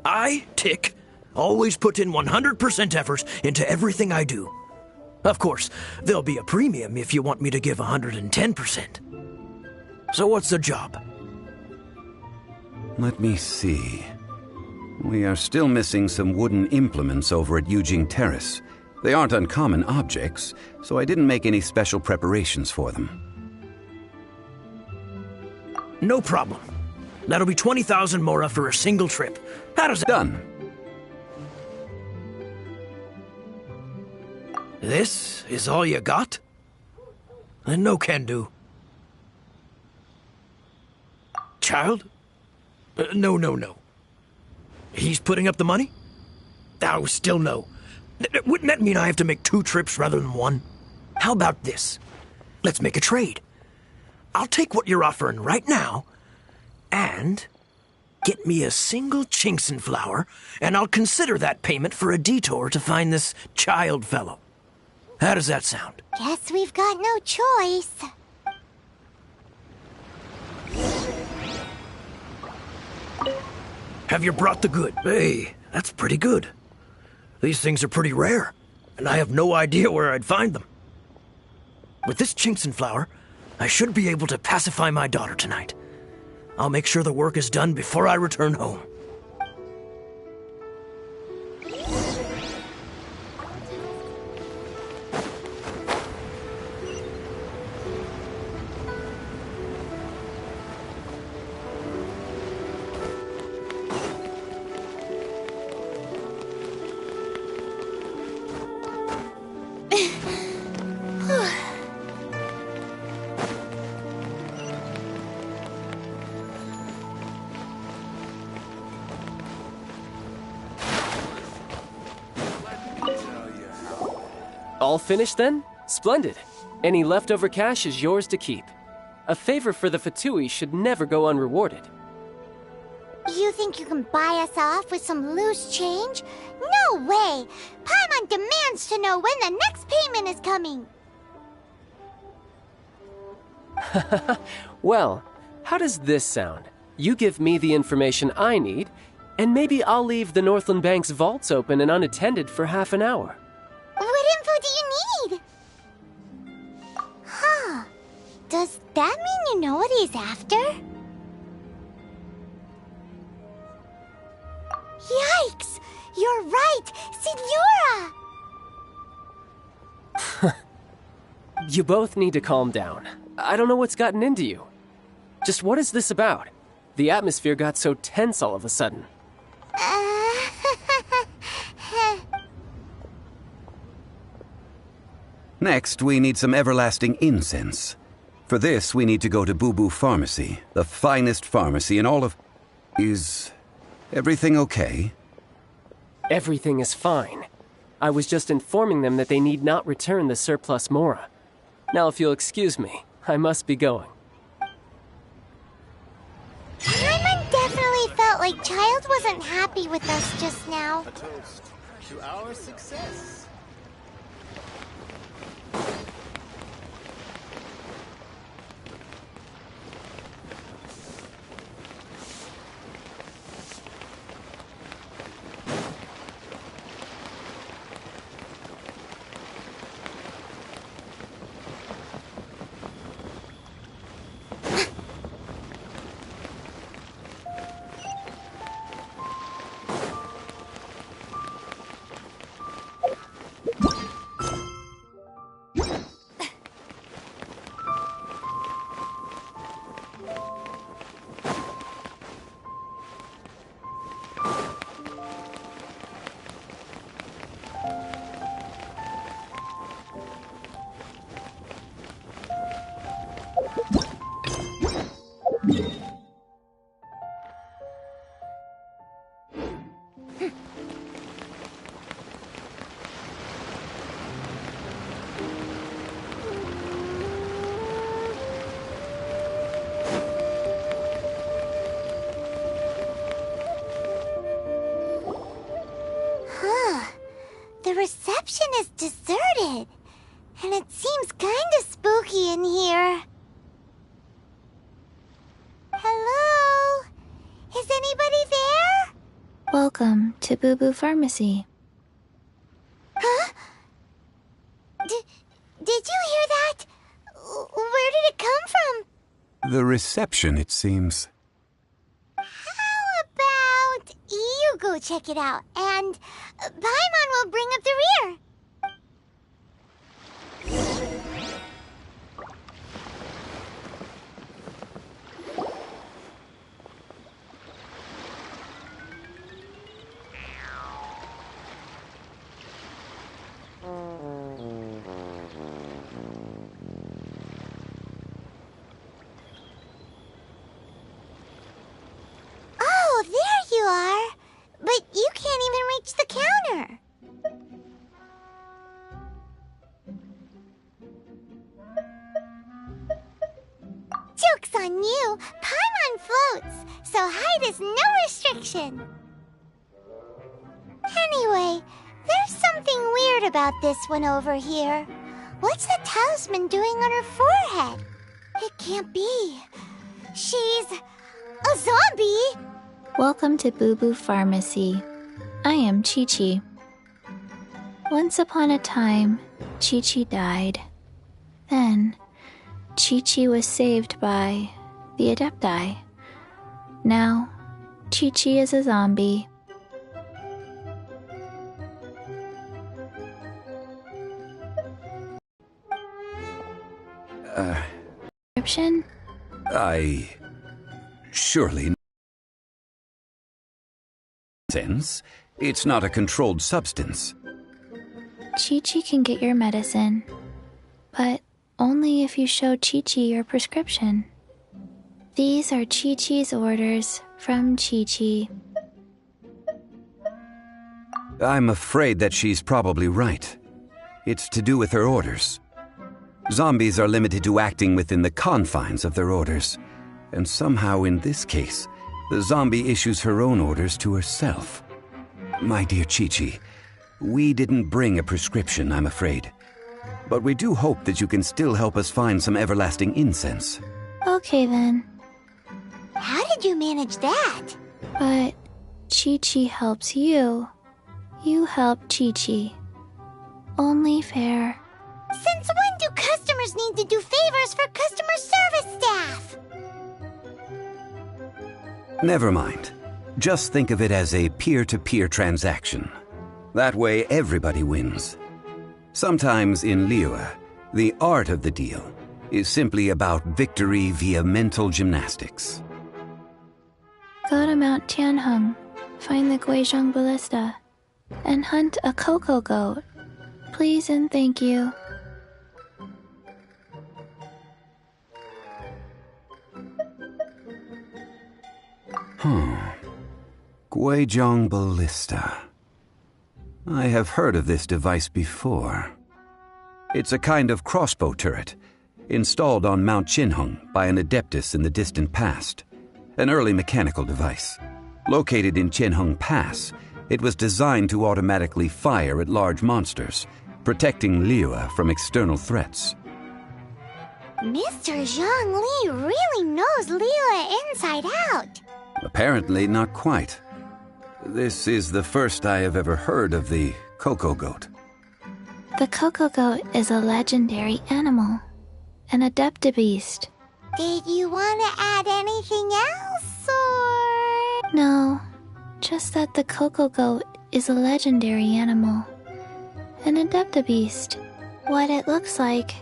I, Tick, always put in 100% effort into everything I do. Of course, there'll be a premium if you want me to give 110%. So what's the job? Let me see. We are still missing some wooden implements over at Eugene Terrace. They aren't uncommon objects, so I didn't make any special preparations for them. No problem. That'll be 20,000 Mora for a single trip. How does that... Done. This is all you got? Then no can do. Child? No. He's putting up the money? Oh, still no. Wouldn't that mean I have to make 2 trips rather than 1? How about this? Let's make a trade. I'll take what you're offering right now, and get me a single Chinxin flower, and I'll consider that payment for a detour to find this child fellow. How does that sound? Guess we've got no choice. Have you brought the good? Hey, that's pretty good. These things are pretty rare, and I have no idea where I'd find them. With this Chinxin flower, I should be able to pacify my daughter tonight. I'll make sure the work is done before I return home. All finished then? Splendid. Any leftover cash is yours to keep. A favor for the Fatui should never go unrewarded. You think you can buy us off with some loose change? No way! Paimon demands to know when the next payment is coming! Well, how does this sound? You give me the information I need, and maybe I'll leave the Northland Bank's vaults open and unattended for half an hour. What info do you need? Huh. Does that mean you know what he's after? Yikes! You're right! Signora! You both need to calm down. I don't know what's gotten into you. Just what is this about? The atmosphere got so tense all of a sudden. Next, we need some everlasting incense. For this, we need to go to Boo Boo Pharmacy, the finest pharmacy in all of... Is everything okay? Everything is fine. I was just informing them that they need not return the surplus Mora. Now, if you'll excuse me, I must be going. Paimon definitely felt like Childe wasn't happy with us just now. A toast to our success. The reception is deserted, and it seems kinda spooky in here. Hello? Is anybody there? Welcome to Boo Boo Pharmacy. Huh? Did you hear that? Where did it come from? The reception, it seems. How about you go check it out, and Paimon will bring up the rear. Oh, there you are. But you can't even reach the counter. Joke's on you. Paimon floats, so height is no restriction. Anyway, there's something weird about this one over here. What's the talisman doing on her forehead? It can't be. She's a zombie! Welcome to Boo Boo Pharmacy. I am Chi-Chi. Once upon a time, Chi-Chi died. Then, Chi-Chi was saved by the Adepti. Now, Chi-Chi is a zombie. Description? Surely... Sense? It's not a controlled substance. Chi-Chi can get your medicine, but only if you show Chi-Chi your prescription. These are Chi-Chi's orders from Chi-Chi. I'm afraid that she's probably right. It's to do with her orders. Zombies are limited to acting within the confines of their orders. And somehow in this case, the zombie issues her own orders to herself. My dear Chi-Chi, we didn't bring a prescription, I'm afraid. But we do hope that you can still help us find some everlasting incense. Okay then. How did you manage that? But Chi-Chi helps you. You help Chi-Chi. Only fair. Since when do customers need to do favors for customer service staff? Never mind. Just think of it as a peer-to-peer transaction. That way, everybody wins. Sometimes in Liyue, the art of the deal is simply about victory via mental gymnastics. Go to Mount Tianheng, find the Guizhong Ballista, and hunt a cocoa goat. Please and thank you. Guizhong Ballista. I have heard of this device before. It's a kind of crossbow turret, installed on Mount Tianheng by an adeptus in the distant past. An early mechanical device. Located in Tianheng Pass, it was designed to automatically fire at large monsters, protecting Liyue from external threats. Mr. Zhang Li really knows Liyue inside out. Apparently not quite. This is the first I have ever heard of the cocoa goat. The cocoa goat is a legendary animal, an adeptabeast. Did you want to add anything else, or...? No, just that the cocoa goat is a legendary animal, an adeptabeast. What it looks like,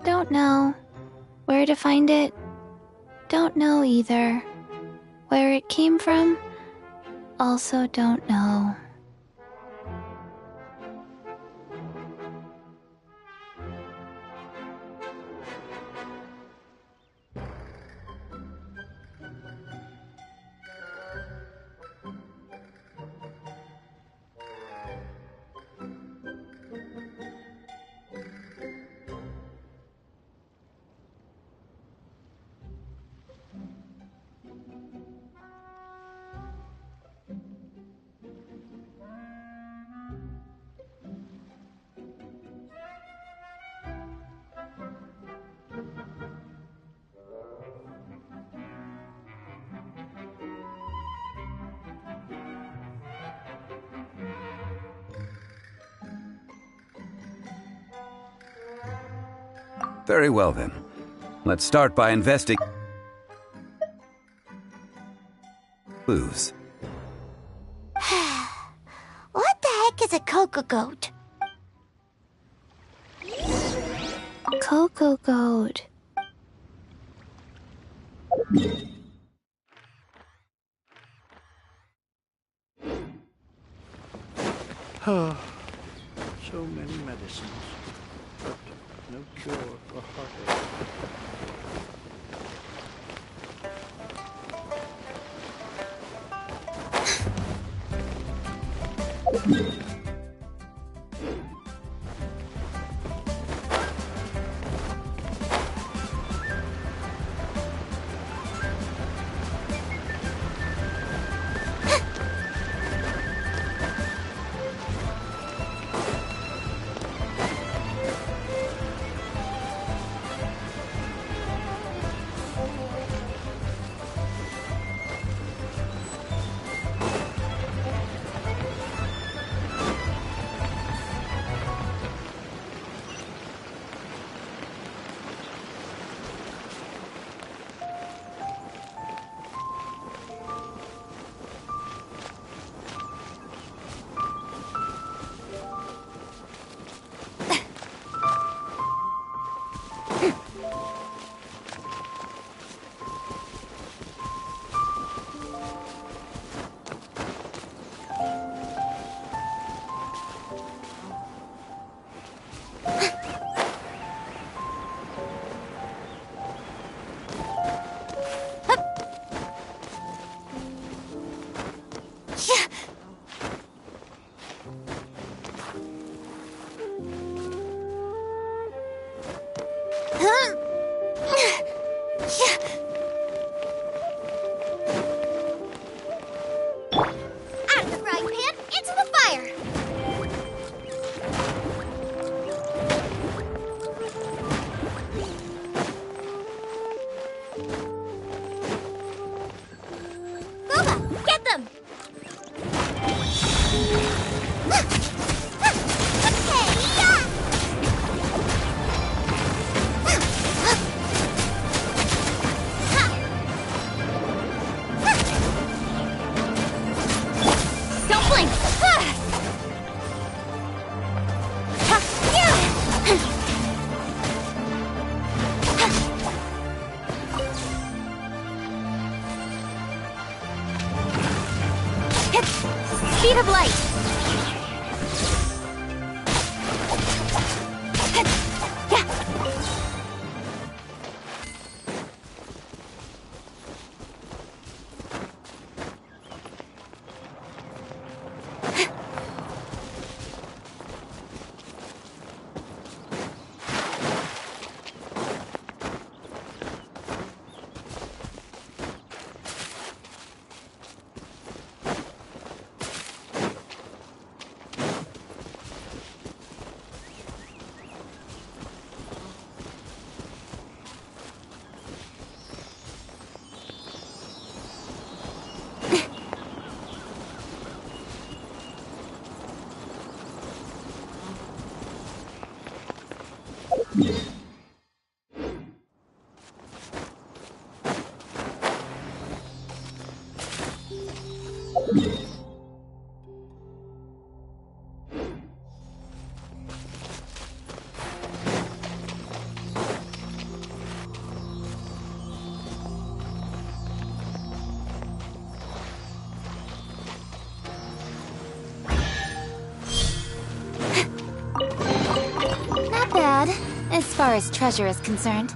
don't know. Where to find it, don't know either. Where it came from, also don't know. Very well then. Let's start by investigating clues. What the heck is a cocoa goat? Cocoa goat. So many medicines, but no cure for heartache. speed of light. Not bad, as far as treasure is concerned.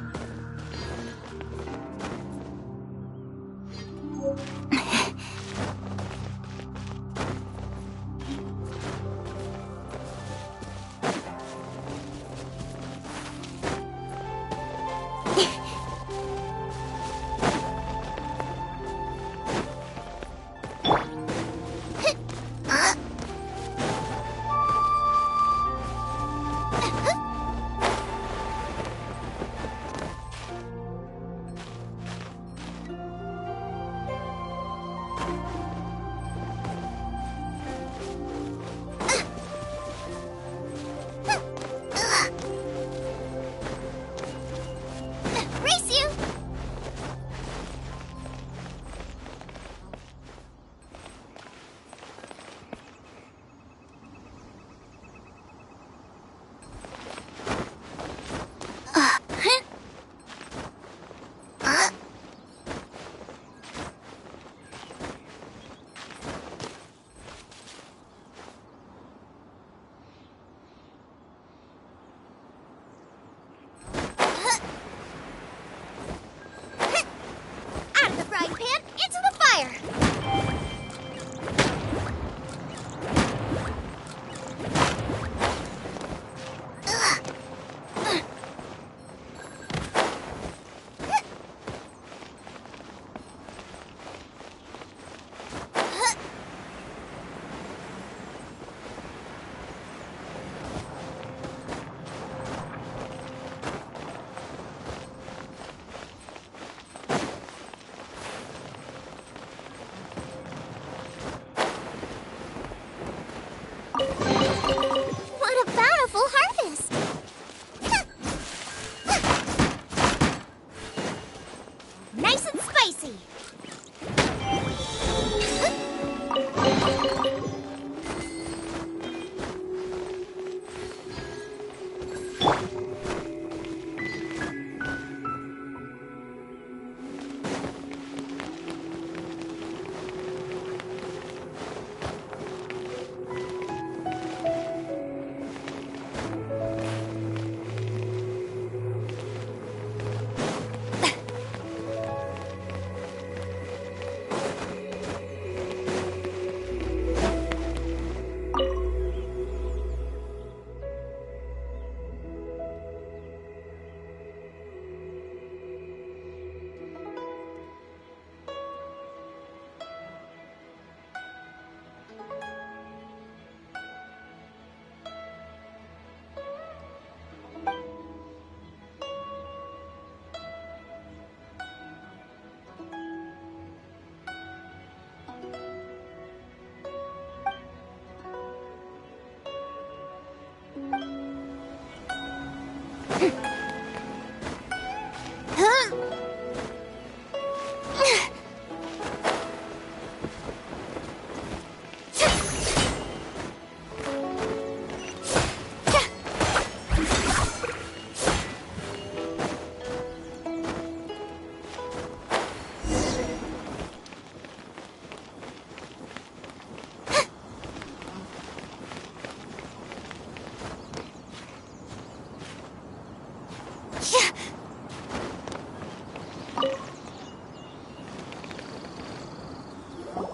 What a bountiful harvest! Nice and spicy!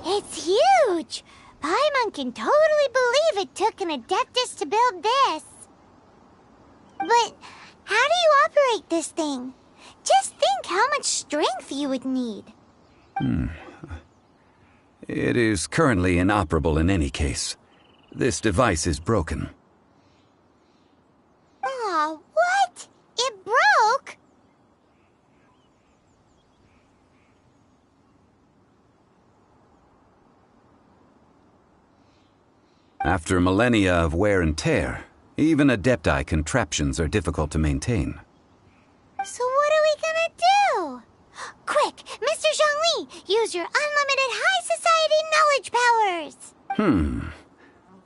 It's huge! Paimon can totally believe it took an Adeptus to build this. But how do you operate this thing? Just think how much strength you would need. It is currently inoperable in any case. This device is broken. Aw, what? It broke? After millennia of wear and tear, even Adepti contraptions are difficult to maintain. So what are we gonna do? Quick, Mr. Zhongli, use your unlimited high society knowledge powers!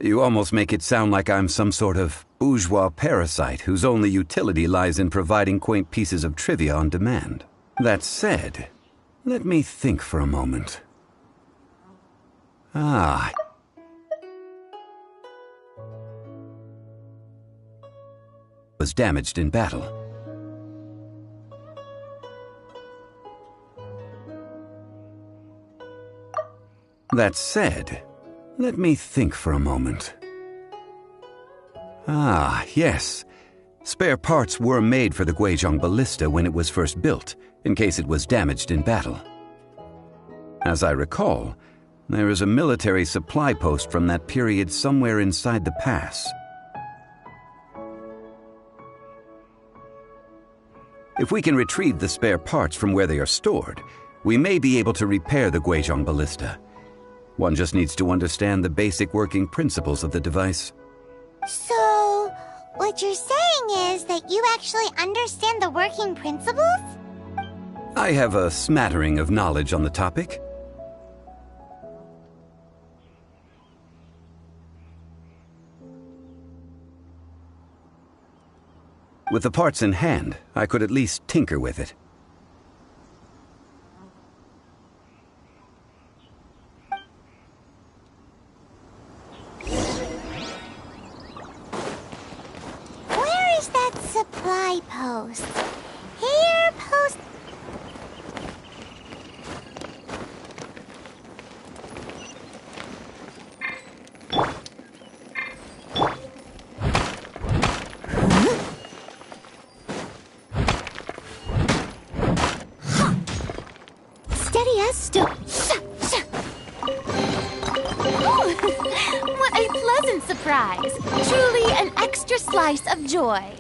You almost make it sound like I'm some sort of bourgeois parasite whose only utility lies in providing quaint pieces of trivia on demand. That said, let me think for a moment. Was damaged in battle. That said, let me think for a moment. Yes. Spare parts were made for the Guizhong Ballista when it was first built, in case it was damaged in battle. As I recall, there is a military supply post from that period somewhere inside the pass. If we can retrieve the spare parts from where they are stored, we may be able to repair the Guizhong Ballista. One just needs to understand the basic working principles of the device. So, what you're saying is that you actually understand the working principles? I have a smattering of knowledge on the topic. With the parts in hand, I could at least tinker with it. Where is that supply post? Here, post... Steady as stone. What a pleasant surprise. Truly an extra slice of joy.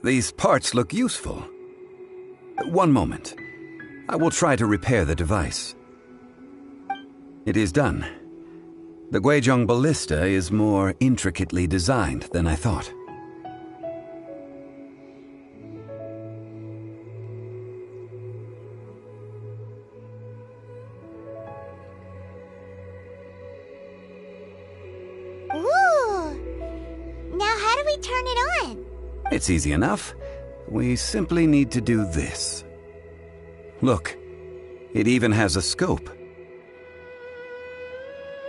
These parts look useful. One moment. I will try to repair the device. It is done. The Guizhong Ballista is more intricately designed than I thought. Ooh! Now how do we turn it on? It's easy enough. We simply need to do this. Look, it even has a scope.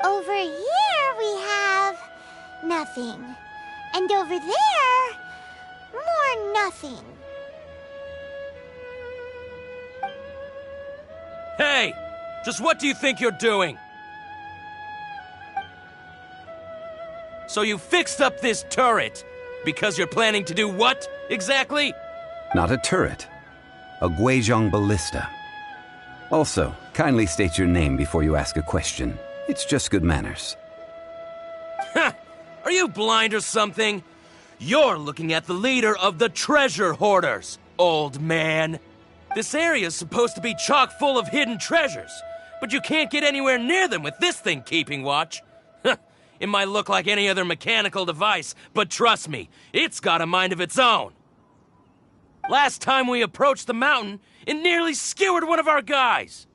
Over here we have... nothing. And over there... more nothing. Hey! Just what do you think you're doing? So you fixed up this turret because you're planning to do what, exactly? Not a turret. A Guizhong Ballista. Also, kindly state your name before you ask a question. It's just good manners. Ha! Are you blind or something? You're looking at the leader of the treasure hoarders, old man. This area's supposed to be chock full of hidden treasures, but you can't get anywhere near them with this thing keeping watch. It might look like any other mechanical device, but trust me, it's got a mind of its own. Last time we approached the mountain, it nearly skewered one of our guys.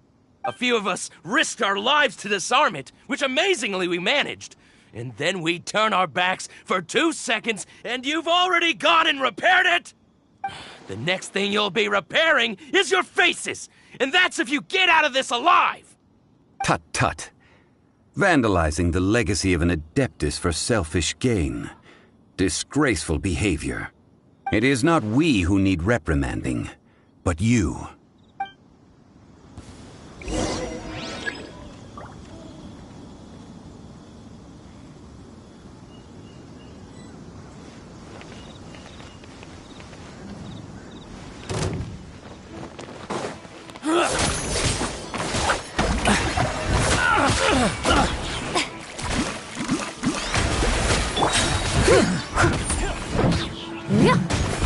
A few of us risked our lives to disarm it, which amazingly we managed. And then we turn our backs for 2 seconds, and you've already gone and repaired it? The next thing you'll be repairing is your faces, and that's if you get out of this alive! Tut tut. Vandalizing the legacy of an Adeptus for selfish gain. Disgraceful behavior. It is not we who need reprimanding, but you.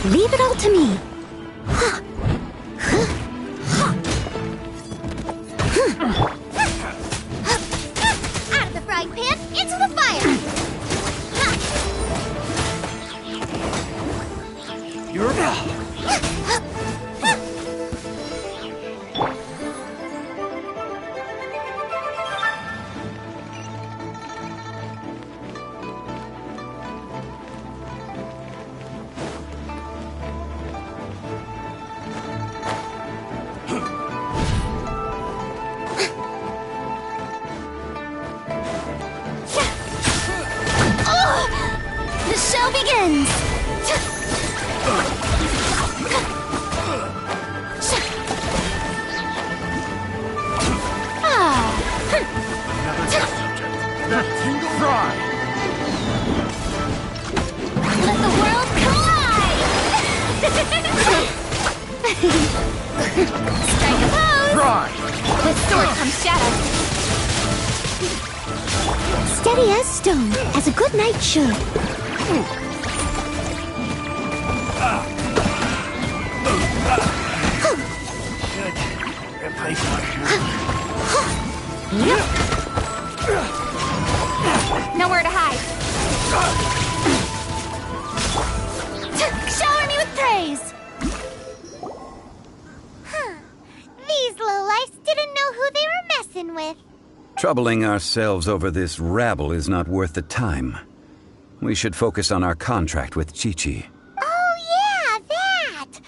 Leave it all to me. Out of the frying pan, into the fire. You're The show begins! that tingle fry. Let the world collide! Strike a pose! Right. With sword comes shadow. Steady as stone, as a good knight should. Nowhere to hide. Shower me with praise. These lowlifes didn't know who they were messing with. Troubling ourselves over this rabble is not worth the time. We should focus on our contract with Chi-Chi. Oh, yeah, that!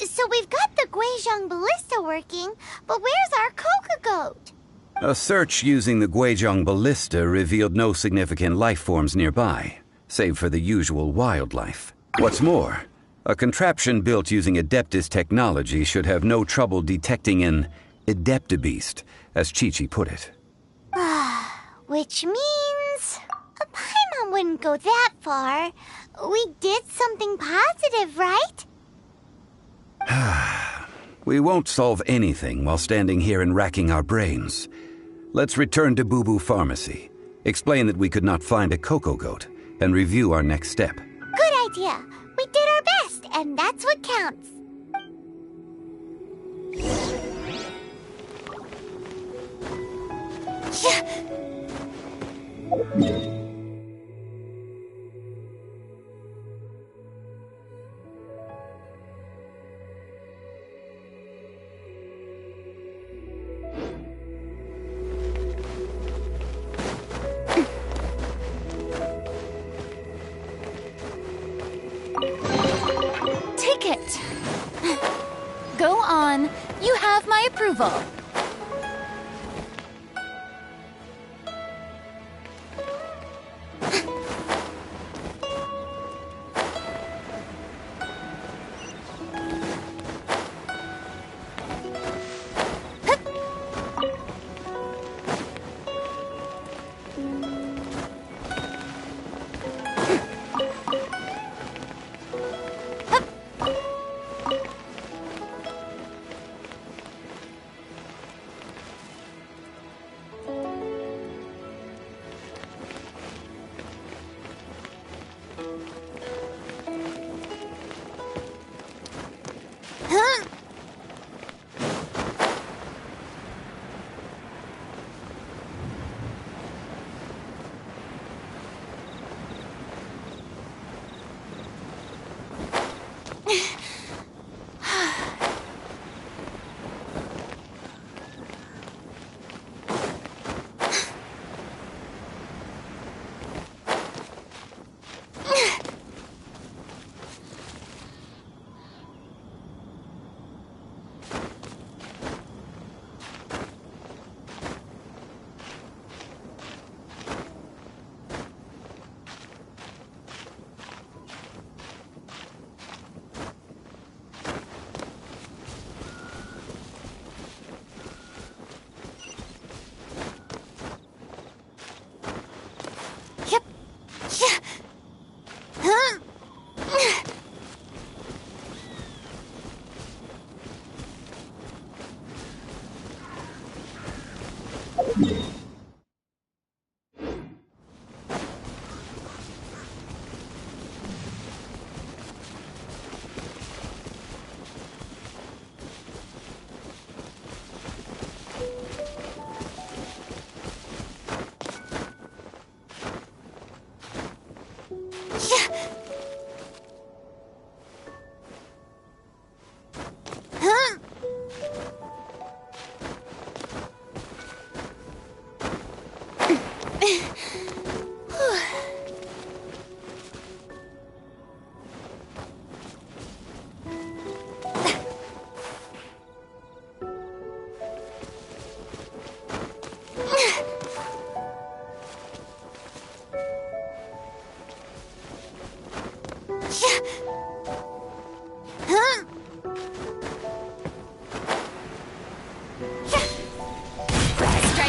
So we've got the Guizhong Ballista working, but where's our Coca Goat? A search using the Guizhong Ballista revealed no significant life forms nearby, save for the usual wildlife. What's more, a contraption built using Adeptus technology should have no trouble detecting an Adeptabeast, as Chi-Chi put it. Which means a Paimon wouldn't go that far. We did something positive, right? We won't solve anything while standing here and racking our brains. Let's return to Boo Boo Pharmacy, explain that we could not find a Coco Goat, and review our next step. Good idea. We did our best, and that's what counts. Ticket. Go on. You have my approval. Strike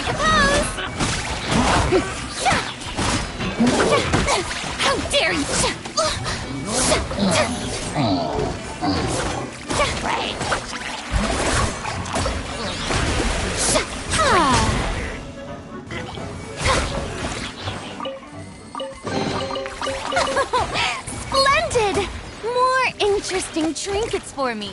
a pose! How dare you! Right. Splendid! More interesting trinkets for me.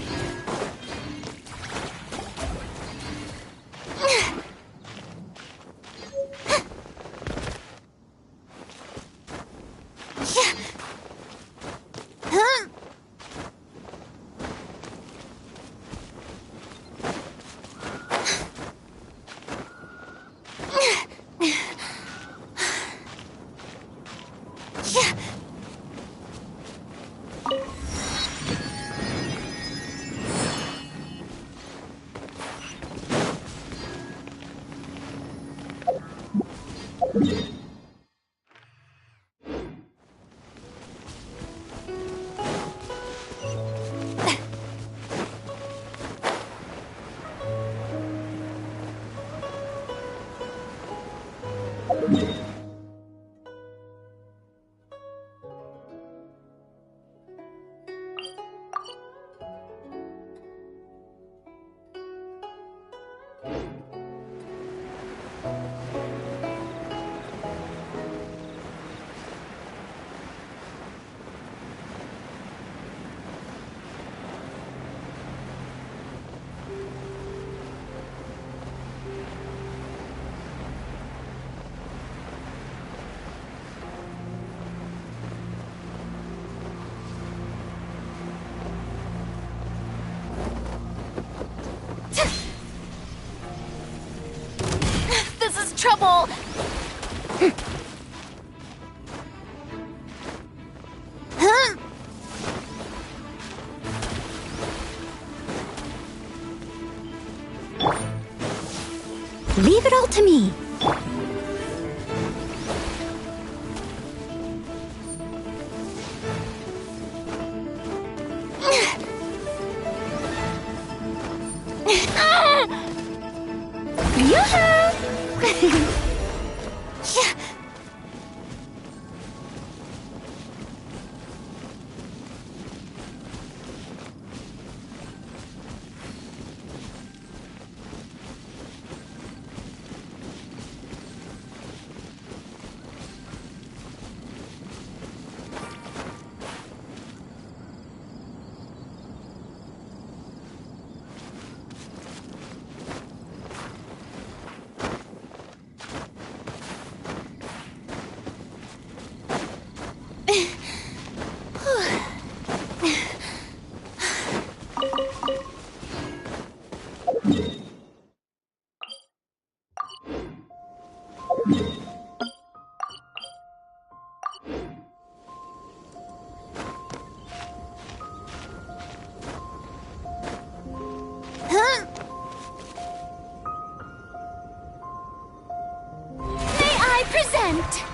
Trouble! Leave it all to me. May I present